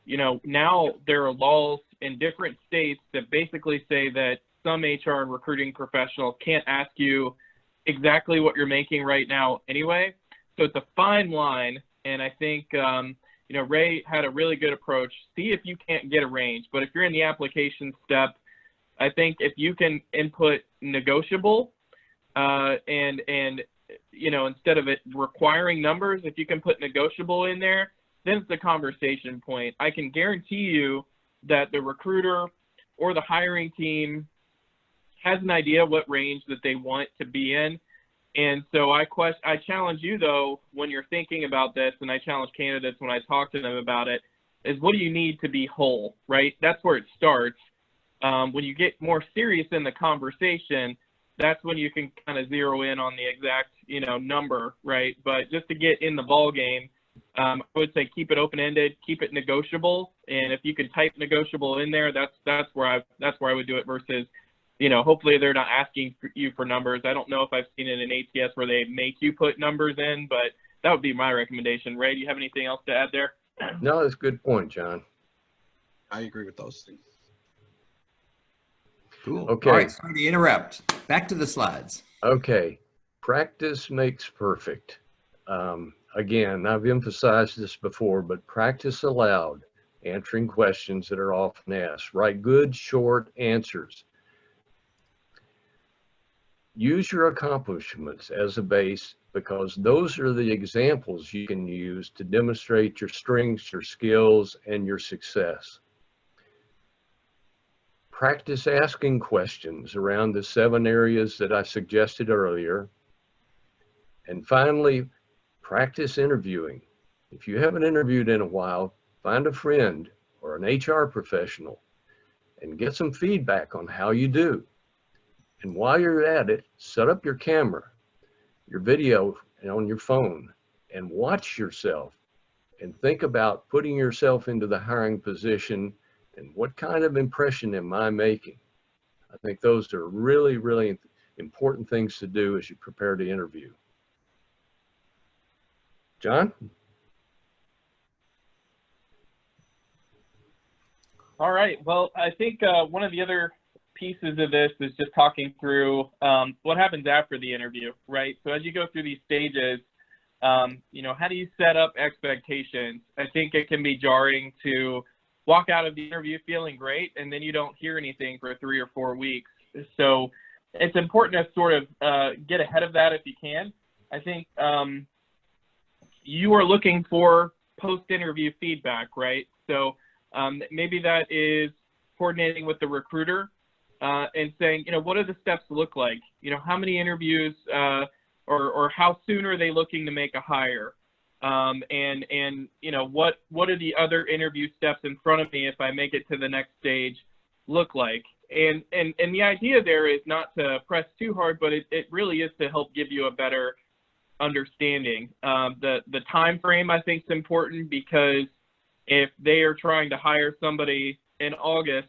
you know, now there are laws in different states that basically say that some HR and recruiting professionals can't ask you exactly what you're making right now anyway. So it's a fine line. And I think, you know, Ray had a really good approach. See if you can't get a range. But if you're in the application step, I think if you can input negotiable and you know, instead of it requiring numbers, if you can put negotiable in there, then it's a conversation point. I can guarantee you that the recruiter or the hiring team has an idea what range that they want to be in. And so I challenge you, though, when you're thinking about this, and I challenge candidates when I talk to them about it, is what do you need to be whole, right? That's where it starts. When you get more serious in the conversation, that's when you can kind of zero in on the exact, you know, number, right? But just to get in the ball game, I would say keep it open-ended, keep it negotiable, and if you can type negotiable in there, that's where I would do it. Versus, you know, hopefully they're not asking you for numbers. I don't know if I've seen it in ATS where they make you put numbers in, but that would be my recommendation. Ray, do you have anything else to add there? No, that's a good point, John. I agree with those things. Cool. Okay. All right, sorry to interrupt. Back to the slides. Okay, practice makes perfect. Again, I've emphasized this before, but practice aloud, answering questions that are often asked. Write good, short answers. Use your accomplishments as a base, because those are the examples you can use to demonstrate your strengths, your skills, and your success. Practice asking questions around the 7 areas that I suggested earlier. And finally, practice interviewing. If you haven't interviewed in a while, find a friend or an HR professional and get some feedback on how you do. And while you're at it, set up your camera, your video on your phone, and watch yourself and think about putting yourself into the hiring position and what kind of impression am I making? I think those are really, really important things to do as you prepare to interview. John? All right. Well, I think one of the other pieces of this is just talking through what happens after the interview, right? So as you go through these stages, you know, how do you set up expectations? I think it can be jarring to walk out of the interview feeling great, and then you don't hear anything for 3 or 4 weeks. So it's important to sort of get ahead of that if you can. I think you are looking for post-interview feedback, right? So maybe that is coordinating with the recruiter and saying, you know, what do the steps look like? You know, how many interviews or how soon are they looking to make a hire? and you know, what are the other interview steps in front of me if I make it to the next stage look like? And the idea there is not to press too hard, but it really is to help give you a better understanding. The time frame, I think, is important, because if they are trying to hire somebody in August,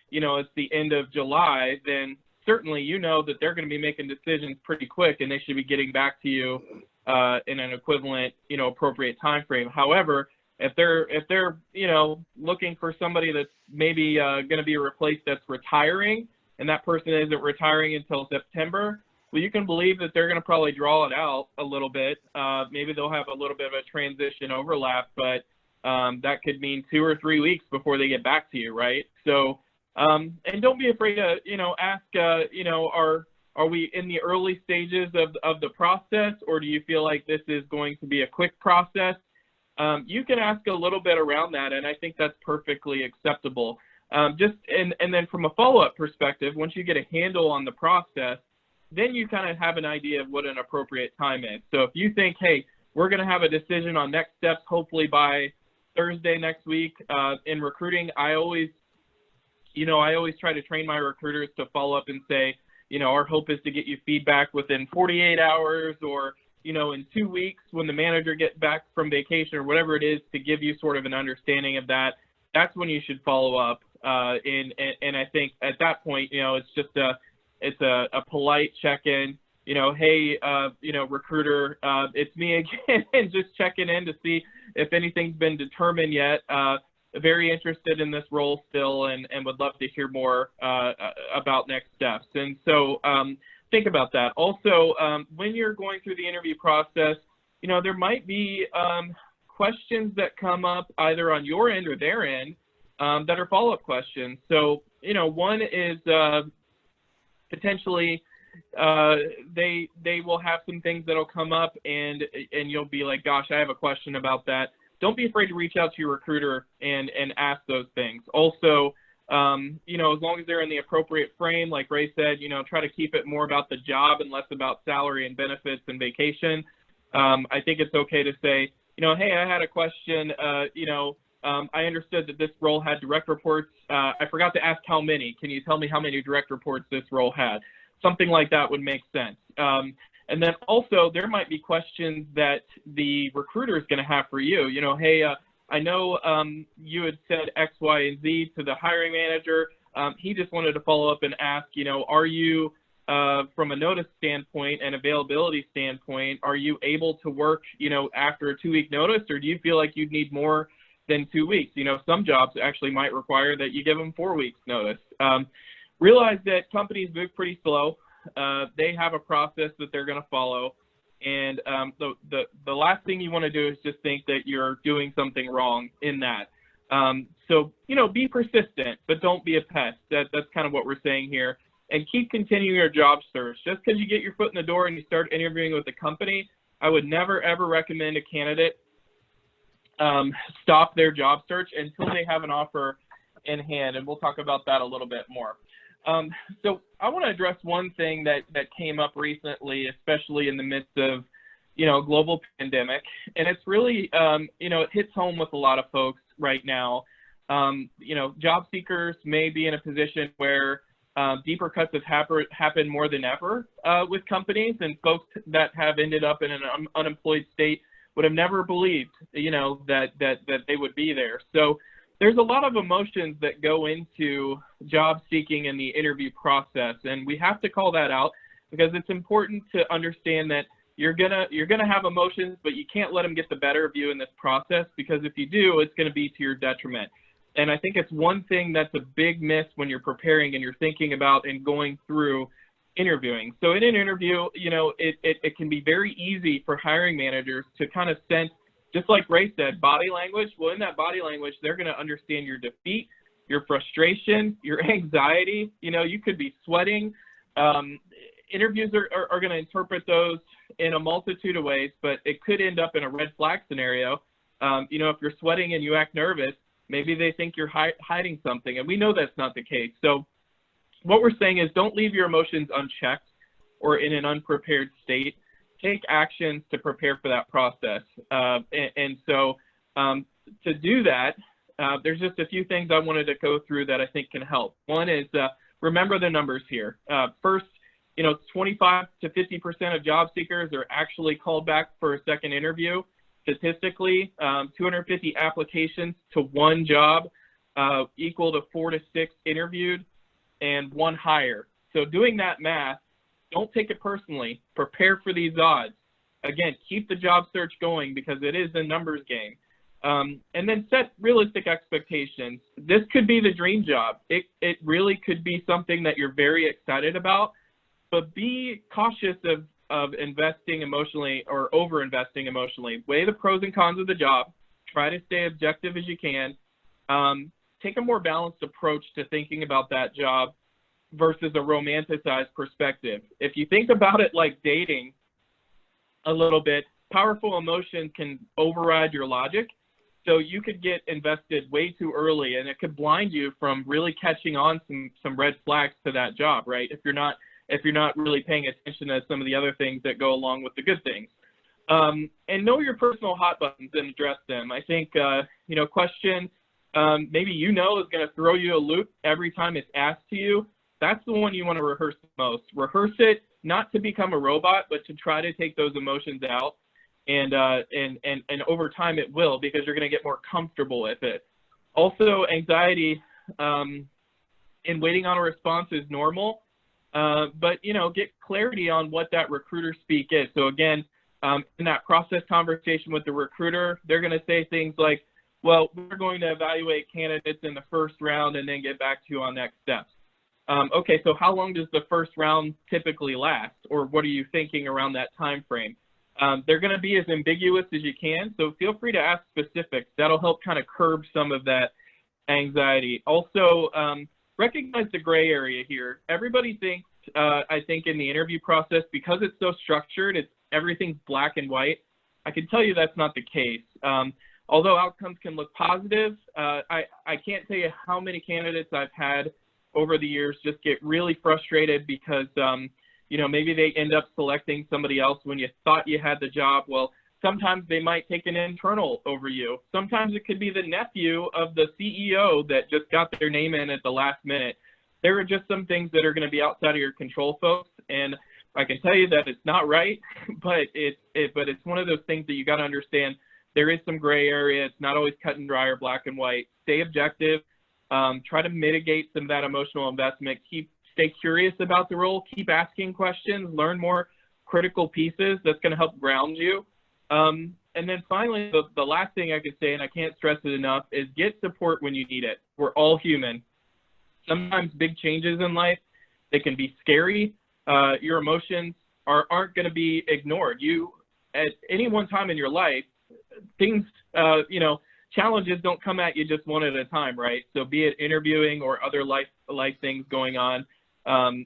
you know, it's the end of July, then certainly you know that they're going to be making decisions pretty quick, and they should be getting back to you in an equivalent, you know, appropriate time frame. However, if they're you know, looking for somebody that's maybe going to be replaced that's retiring, and that person isn't retiring until September, well, you can believe that they're going to probably draw it out a little bit. Maybe they'll have a little bit of a transition overlap, but that could mean 2 or 3 weeks before they get back to you, right? So, and don't be afraid to, you know, ask, you know, are we in the early stages of the process, or do you feel like this is going to be a quick process? You can ask a little bit around that, and I think that's perfectly acceptable. And then from a follow-up perspective, once you get a handle on the process, then you kind of have an idea of what an appropriate time is. So if you think, hey, we're going to have a decision on next steps hopefully by Thursday next week, in recruiting, I always try to train my recruiters to follow up and say, you know, our hope is to get you feedback within 48 hours, or, you know, in 2 weeks when the manager gets back from vacation, or whatever it is, to give you sort of an understanding of that. That's when you should follow up. And I think at that point, you know, it's just a polite check-in, you know, hey, you know, recruiter, it's me again, and just checking in to see if anything's been determined yet. Very interested in this role still, and would love to hear more about next steps. And so think about that. Also, when you're going through the interview process, you know, there might be questions that come up either on your end or their end that are follow-up questions. So, you know, one is potentially they will have some things that'll come up, and you'll be like, gosh, I have a question about that. Don't be afraid to reach out to your recruiter and ask those things. Also, you know, as long as they're in the appropriate frame, like Ray said, you know, try to keep it more about the job and less about salary and benefits and vacation. I think it's okay to say, you know, hey, I had a question, you know, I understood that this role had direct reports. I forgot to ask how many. Can you tell me how many direct reports this role had? Something like that would make sense. And then also there might be questions that the recruiter is going to have for you. You know, hey, I know you had said X, Y, and Z to the hiring manager. He just wanted to follow up and ask, you know, are you, from a notice standpoint and availability standpoint, are you able to work, you know, after a 2-week notice, or do you feel like you'd need more than 2 weeks? You know, some jobs actually might require that you give them 4 weeks notice. Realize that companies move pretty slow. They have a process that they're going to follow. And the last thing you want to do is just think that you're doing something wrong in that. So, you know, be persistent, but don't be a pest. That's kind of what we're saying here. And keep continuing your job search. Just because you get your foot in the door and you start interviewing with a company, I would never, ever recommend a candidate stop their job search until they have an offer in hand. And we'll talk about that a little bit more. So I want to address one thing that came up recently, especially in the midst of, you know, global pandemic. And it's really, you know, it hits home with a lot of folks right now. You know, job seekers may be in a position where deeper cuts have happened more than ever with companies, and folks that have ended up in an unemployed state would have never believed, you know, that they would be there. So there's a lot of emotions that go into job seeking and the interview process, and we have to call that out because it's important to understand that you're gonna have emotions, but you can't let them get the better of you in this process, because if you do, it's gonna be to your detriment. And I think it's one thing that's a big miss when you're preparing and you're thinking about and going through interviewing. So in an interview, you know, it can be very easy for hiring managers to kind of sense, just like Ray said, body language. Well, in that body language, they're going to understand your defeat, your frustration, your anxiety. You know, you could be sweating. Interviews are going to interpret those in a multitude of ways, but it could end up in a red flag scenario. You know, if you're sweating and you act nervous, maybe they think you're hiding something, and we know that's not the case. So what we're saying is don't leave your emotions unchecked or in an unprepared state. take actions to prepare for that process. So to do that, there's just a few things I wanted to go through that I think can help. One is remember the numbers here. First, 25 to 50% of job seekers are actually called back for a second interview. Statistically, 250 applications to one job equal to 4 to 6 interviewed and 1 hire. So doing that math, don't take it personally. Prepare for these odds. Again, keep the job search going because it is a numbers game. And then set realistic expectations. This could be the dream job. It really could be something that you're very excited about, but be cautious of investing emotionally or over-investing emotionally. Weigh the pros and cons of the job. Try to stay objective as you can. Take a more balanced approach to thinking about that job versus a romanticized perspective. If you think about it like dating a little bit, powerful emotions can override your logic. So you could get invested way too early and it could blind you from really catching on some red flags to that job, right? If you're not really paying attention to some of the other things that go along with the good things. And know your personal hot buttons and address them. I think, question maybe is going to throw you a loop every time it's asked to you. That's the one you want to rehearse the most. Rehearse it, not to become a robot, but to try to take those emotions out. And over time it will, because you're going to get more comfortable with it. Also, anxiety in waiting on a response is normal, but get clarity on what that recruiter speak is. So again, in that process conversation with the recruiter, they're going to say things like, well, we're going to evaluate candidates in the first round and then get back to you on next steps. Okay, so how long does the first round typically last, or what are you thinking around that time frame? They're going to be as ambiguous as you can, so feel free to ask specifics. That'll help kind of curb some of that anxiety. Also, recognize the gray area here. Everybody thinks, I think in the interview process, because it's so structured, everything's black and white. I can tell you that's not the case. Although outcomes can look positive, I can't tell you how many candidates I've had over the years just get really frustrated because maybe they end up selecting somebody else when you thought you had the job. Well, sometimes they might take an internal over you. Sometimes it could be the nephew of the CEO that just got their name in at the last minute. There are just some things that are going to be outside of your control, folks. And I can tell you that it's not right, but it's one of those things that you got to understand. There is some gray area. It's not always cut and dry or black and white. Stay objective. Try to mitigate some of that emotional investment. Stay curious about the role. Keep asking questions. Learn more critical pieces. That's going to help ground you. And then finally, the last thing I could say, and I can't stress it enough, is get support when you need it. We're all human. Sometimes big changes in life, they can be scary. Your emotions aren't going to be ignored. You, at any one time in your life, things, challenges don't come at you just one at a time, right? So be it interviewing or other life things going on,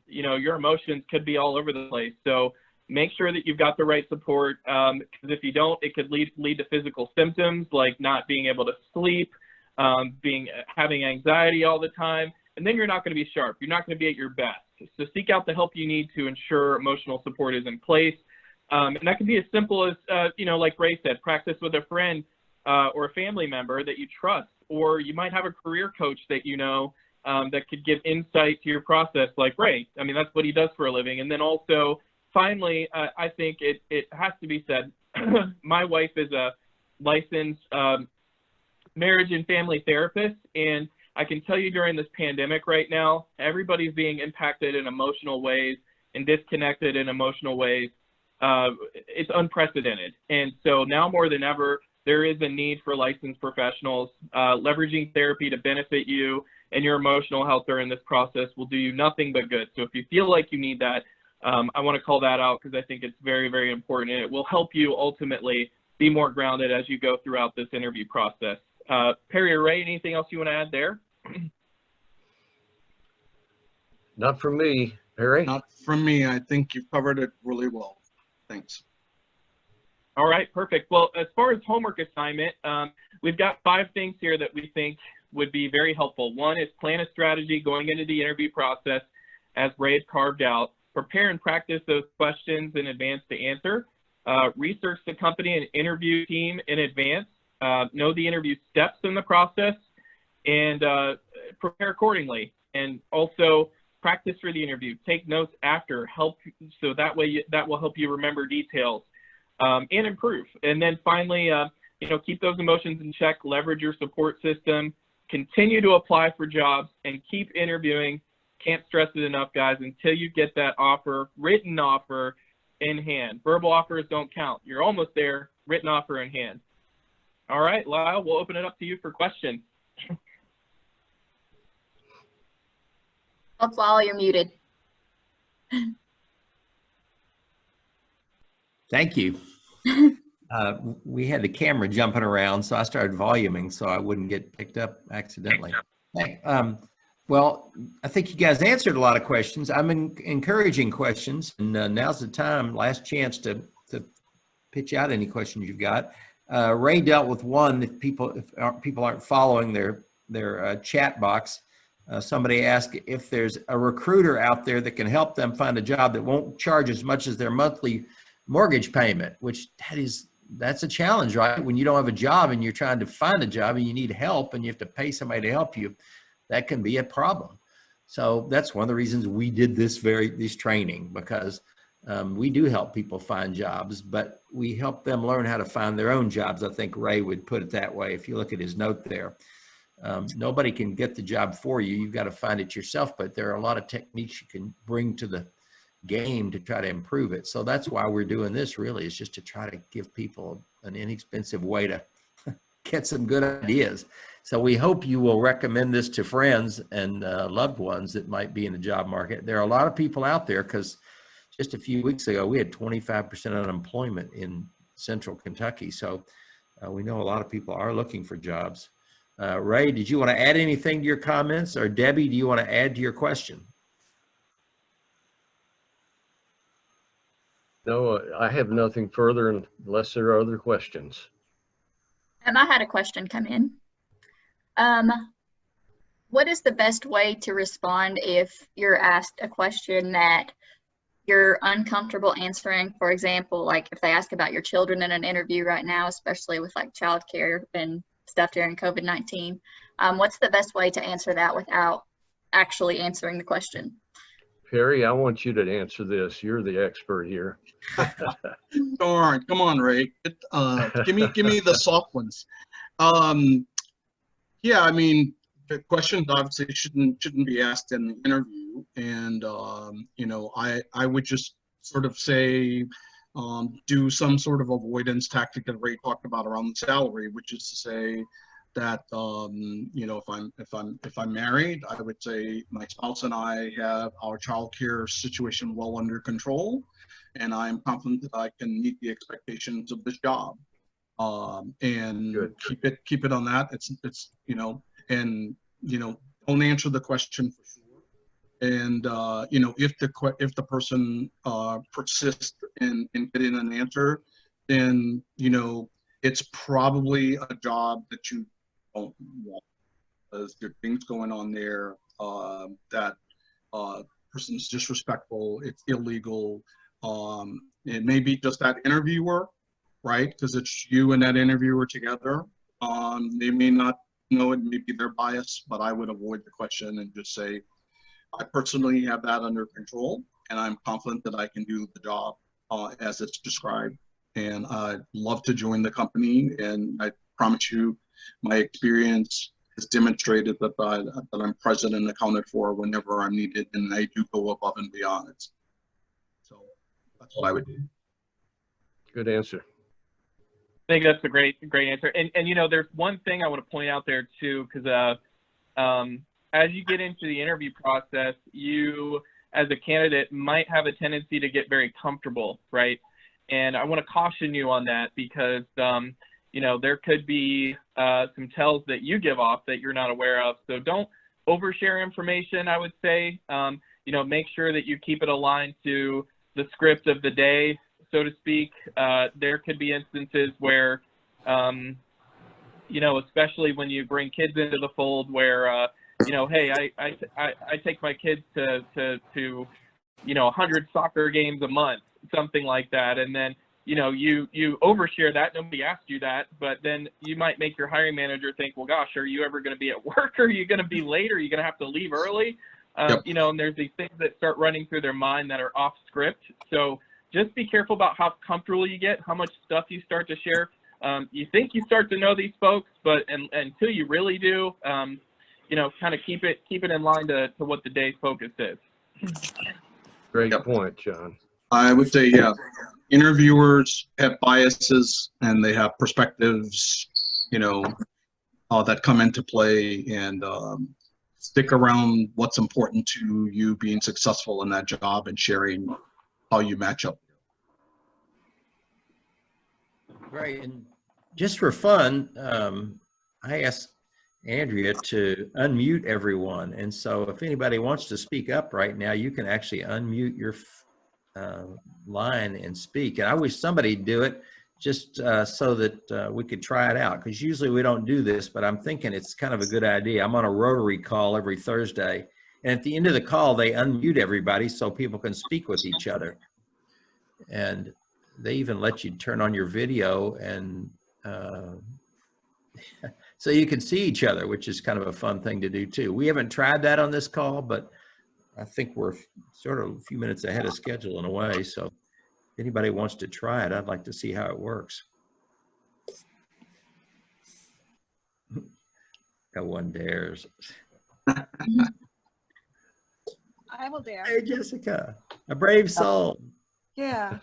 your emotions could be all over the place. So make sure that you've got the right support, because if you don't, it could lead to physical symptoms like not being able to sleep, having anxiety all the time, and then you're not going to be sharp. You're not going to be at your best. So seek out the help you need to ensure emotional support is in place. And that can be as simple as, like Ray said, practice with a friend or a family member that you trust, or you might have a career coach that that could give insight to your process like Ray. I mean, that's what he does for a living. And then also, finally, I think it has to be said, my wife is a licensed marriage and family therapist, and I can tell you during this pandemic right now, everybody's being impacted in emotional ways and disconnected in emotional ways. It's unprecedented. And so now more than ever, there is a need for licensed professionals. Leveraging therapy to benefit you and your emotional health during this process will do you nothing but good. So if you feel like you need that, I want to call that out because I think it's very, very important, and it will help you ultimately be more grounded as you go throughout this interview process. Perry or Ray, anything else you want to add there? Not from me, Perry. Not from me. I think you've covered it really well. Thanks. All right, perfect. Well, as far as homework assignment, we've got 5 things here that we think would be very helpful. One is plan a strategy going into the interview process as Ray had carved out. Prepare and practice those questions in advance to answer. Research the company and interview team in advance. Know the interview steps in the process, and prepare accordingly. And also practice for the interview. Take notes after. So that way that will help you remember details and improve. And then finally, keep those emotions in check. Leverage your support system. Continue to apply for jobs and keep interviewing. Can't stress it enough, guys, until you get that offer, written offer in hand. Verbal offers don't count. You're almost there. Written offer in hand. All right, Lyle, we'll open it up to you for questions. Oh, Lyle, you're muted. Thank you. We had the camera jumping around, so I started voluming so I wouldn't get picked up accidentally. Hey, well, I think you guys answered a lot of questions. I'm encouraging questions, and now's the time, last chance to pitch out any questions you've got. Ray dealt with one. If people aren't following their chat box, somebody asked if there's a recruiter out there that can help them find a job that won't charge as much as their monthly mortgage payment, which that's a challenge, right? When you don't have a job and you're trying to find a job and you need help and you have to pay somebody to help you, that can be a problem. So that's one of the reasons we did this training, because we do help people find jobs, but we help them learn how to find their own jobs. I think Ray would put it that way. If you look at his note there, nobody can get the job for you. You've got to find it yourself, but there are a lot of techniques you can bring to the game to try to improve it. So that's why we're doing this, really, is just to try to give people an inexpensive way to get some good ideas. So we hope you will recommend this to friends and loved ones that might be in the job market. There are a lot of people out there, because just a few weeks ago, we had 25% unemployment in central Kentucky. So we know a lot of people are looking for jobs. Ray, did you want to add anything to your comments? Or Debbie, do you want to add to your question? No, I have nothing further unless there are other questions. I had a question come in. What is the best way to respond if you're asked a question that you're uncomfortable answering? For example, like if they ask about your children in an interview right now, especially with like childcare and stuff during COVID-19, what's the best way to answer that without actually answering the question? Perry, I want you to answer this. You're the expert here. Darn, come on, Ray. Give me the soft ones. Yeah, I mean, the questions obviously shouldn't be asked in the interview, and I would just sort of say, do some sort of avoidance tactic that Ray talked about around the salary, which is to say that if I'm married, I would say my spouse and I have our child care situation well under control, and I am confident that I can meet the expectations of this job, and Good. keep it on that. Don't answer the question for sure. And if the person persists in getting an answer, then it's probably a job that you don't want, because there are things going on there that person's disrespectful, it's illegal. It may be just that interviewer, right? Because it's you and that interviewer together. They may not know it, may be their bias, but I would avoid the question and just say, I personally have that under control, and I'm confident that I can do the job as it's described. And I'd love to join the company, and I promise you, my experience has demonstrated that I'm present and accounted for whenever I'm needed, and I do go above and beyond it. So that's what I would do. Good answer. I think that's a great answer. And there's one thing I want to point out there too, because as you get into the interview process, you as a candidate might have a tendency to get very comfortable, right? And I want to caution you on that, because there could be some tells that you give off that you're not aware of. So don't overshare information, I would say. Make sure that you keep it aligned to the script of the day, so to speak. There could be instances where, especially when you bring kids into the fold, where, hey, I take my kids to 100 soccer games a month, something like that. And then you overshare that. Nobody asked you that, but then you might make your hiring manager think, well, gosh, are you ever going to be at work? Are you going to be late? Are you going to have to leave early? Yep. And there's these things that start running through their mind that are off script. So just be careful about how comfortable you get, how much stuff you start to share. You think you start to know these folks, but until you really do, kind of keep it in line to what the day's focus is. Great point, John. I would say, yeah, interviewers have biases and they have perspectives, that come into play, and stick around what's important to you being successful in that job and sharing how you match up. Right, and just for fun, I asked Andrea to unmute everyone, and so if anybody wants to speak up right now, you can actually unmute your line and speak. And I wish somebody'd do it just so that we could try it out, because usually we don't do this, but I'm thinking it's kind of a good idea. I'm on a Rotary call every Thursday, and at the end of the call, they unmute everybody so people can speak with each other. And they even let you turn on your video and so you can see each other, which is kind of a fun thing to do too. We haven't tried that on this call, but I think we're sort of a few minutes ahead of schedule in a way. So if anybody wants to try it, I'd like to see how it works. No one dares. I will dare. Hey, Jessica, a brave soul. Yeah.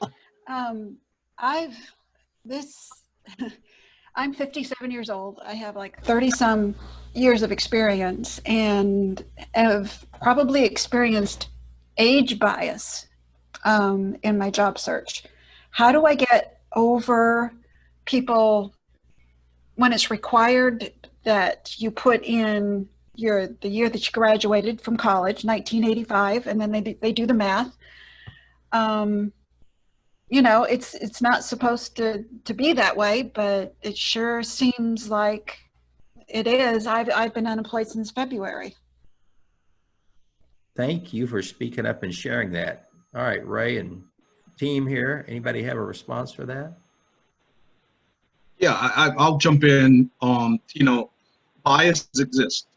I'm 57 years old. I have like 30 some years of experience and have probably experienced age bias in my job search. How do I get over people when it's required that you put in the year that you graduated from college, 1985, and then they do the math. It's not supposed to be that way, but it sure seems like it is. I've been unemployed since February. Thank you for speaking up and sharing that. All right, Ray and team here, anybody have a response for that? Yeah, I'll jump in. Biases exist.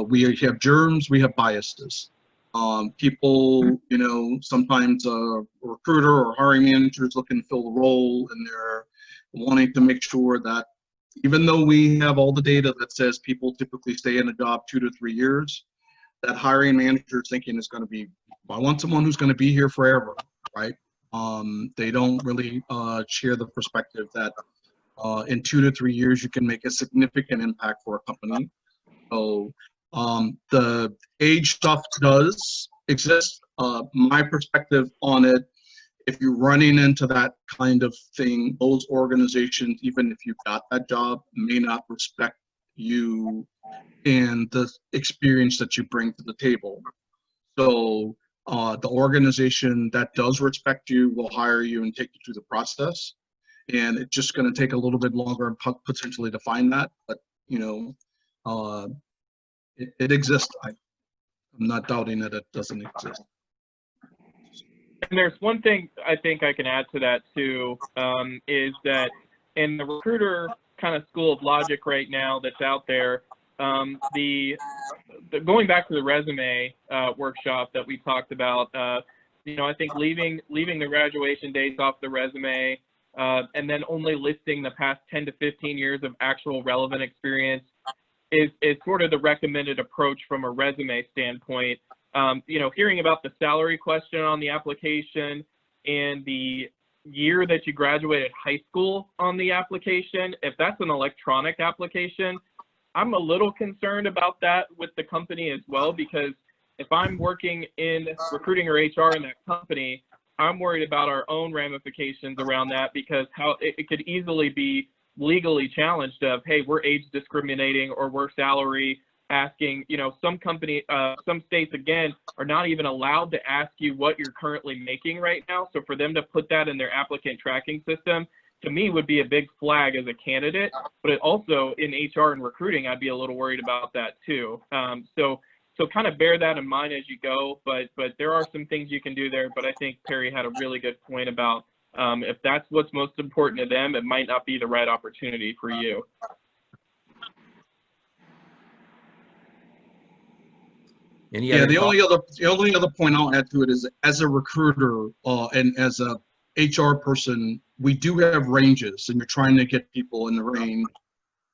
We have germs, we have biases. People, sometimes a recruiter or hiring manager is looking to fill the role, and they're wanting to make sure that even though we have all the data that says people typically stay in a job 2 to 3 years, that hiring manager is thinking is going to be, I want someone who's going to be here forever, right? They don't really share the perspective that in 2 to 3 years you can make a significant impact for a company. So the age stuff does exist. My perspective on it, if you're running into that kind of thing, those organizations, even if you got that job, may not respect you and the experience that you bring to the table. So the organization that does respect you will hire you and take you through the process. And it's just going to take a little bit longer potentially to find that, but it exists. I'm not doubting that it doesn't exist. And there's one thing I think I can add to that too, is that in the recruiter kind of school of logic right now that's out there, the going back to the resume workshop that we talked about, I think leaving the graduation dates off the resume, and then only listing the past 10 to 15 years of actual relevant experience is sort of the recommended approach from a resume standpoint. Hearing about the salary question on the application and the year that you graduated high school on the application, if that's an electronic application, I'm a little concerned about that with the company as well, because if I'm working in recruiting or HR in that company, I'm worried about our own ramifications around that, because how it could easily be legally challenged of, hey, we're age discriminating or we're salary asking. Some states again are not even allowed to ask you what you're currently making right now. So for them to put that in their applicant tracking system, to me, would be a big flag as a candidate. But it also in HR and recruiting, I'd be a little worried about that too. So kind of bear that in mind as you go. But there are some things you can do there. But I think Perry had a really good point about If that's what's most important to them, it might not be the right opportunity for you. The only other point I'll add to it is, as a recruiter and as a HR person, we do have ranges, and you're trying to get people in the range,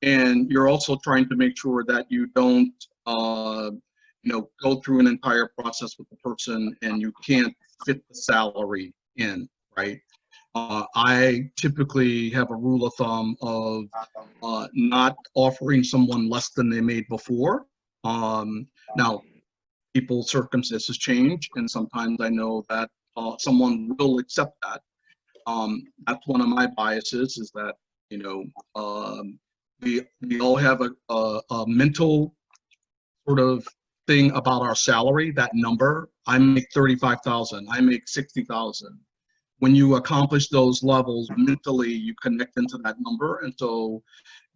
and you're also trying to make sure that you don't go through an entire process with the person and you can't fit the salary in, right? I typically have a rule of thumb of not offering someone less than they made before. Now, people's circumstances change, and sometimes I know that someone will accept that. That's one of my biases, is that we all have a mental sort of thing about our salary, that number. I make 35,000, I make 60,000. When you accomplish those levels mentally, you connect into that number. And so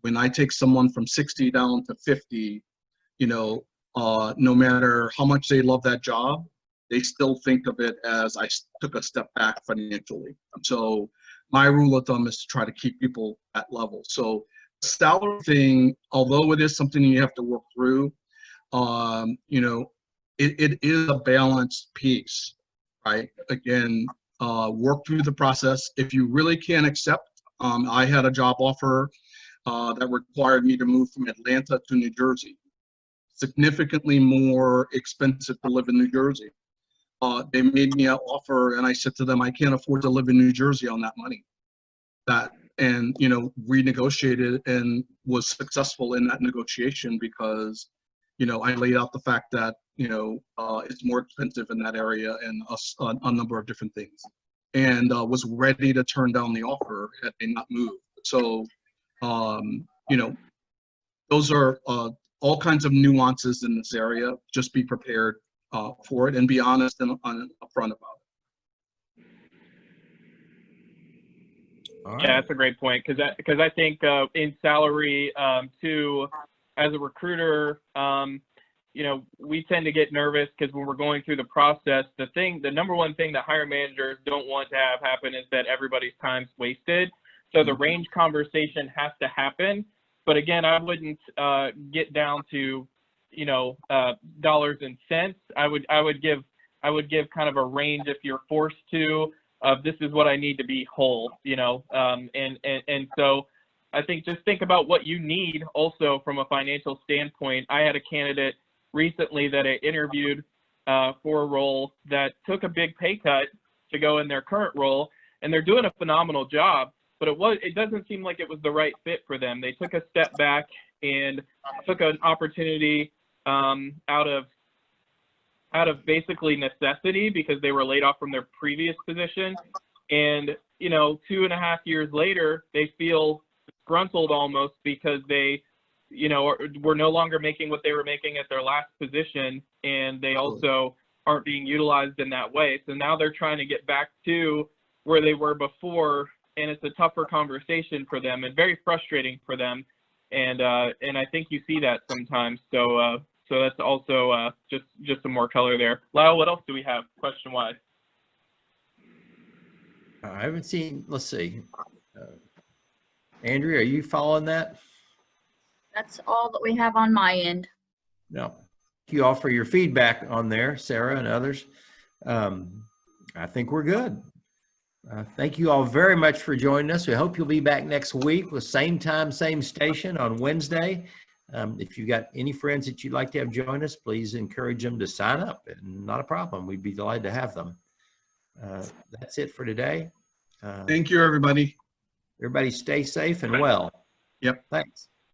when I take someone from 60 down to 50, no matter how much they love that job, they still think of it as I took a step back financially. So my rule of thumb is to try to keep people at level. So the salary thing, although it is something you have to work through, it is a balanced piece, right? Again, work through the process. If you really can't accept, I had a job offer that required me to move from Atlanta to New Jersey. Significantly more expensive to live in New Jersey. They made me an offer, and I said to them, I can't afford to live in New Jersey on that money. Renegotiated and was successful in that negotiation because, I laid out the fact that, it's more expensive in that area and a number of different things, and was ready to turn down the offer had they not moved. So, those are all kinds of nuances in this area. Just be prepared for it and be honest and upfront about it. Yeah, that's a great point, because I think in salary too, as a recruiter, we tend to get nervous because when we're going through the process, the number one thing that hiring managers don't want to have happen is that everybody's time's wasted. So the range conversation has to happen. But again, I wouldn't get down to, dollars and cents. I would give kind of a range if you're forced to, of this is what I need to be whole, and so I think just think about what you need also from a financial standpoint. I had a candidate recently that I interviewed for a role that took a big pay cut to go in their current role, and they're doing a phenomenal job. But it doesn't seem like it was the right fit for them. They took a step back and took an opportunity out of basically necessity because they were laid off from their previous position. And, 2.5 years later, they feel disgruntled almost because they, were no longer making what they were making at their last position. And they also aren't being utilized in that way. So now they're trying to get back to where they were before. And it's a tougher conversation for them and very frustrating for them. And I think you see that sometimes. So that's also just some more color there. Lyle, what else do we have question-wise? I haven't seen, let's see. Andrea, are you following that? That's all that we have on my end. No. Thank you all for your feedback on there, Sarah and others. I think we're good. Thank you all very much for joining us. We hope you'll be back next week with same time, same station on Wednesday. If you got any friends that you'd like to have join us, please encourage them to sign up. Not a problem. We'd be delighted to have them. That's it for today. Thank you, everybody. Everybody stay safe and well. Yep. Thanks.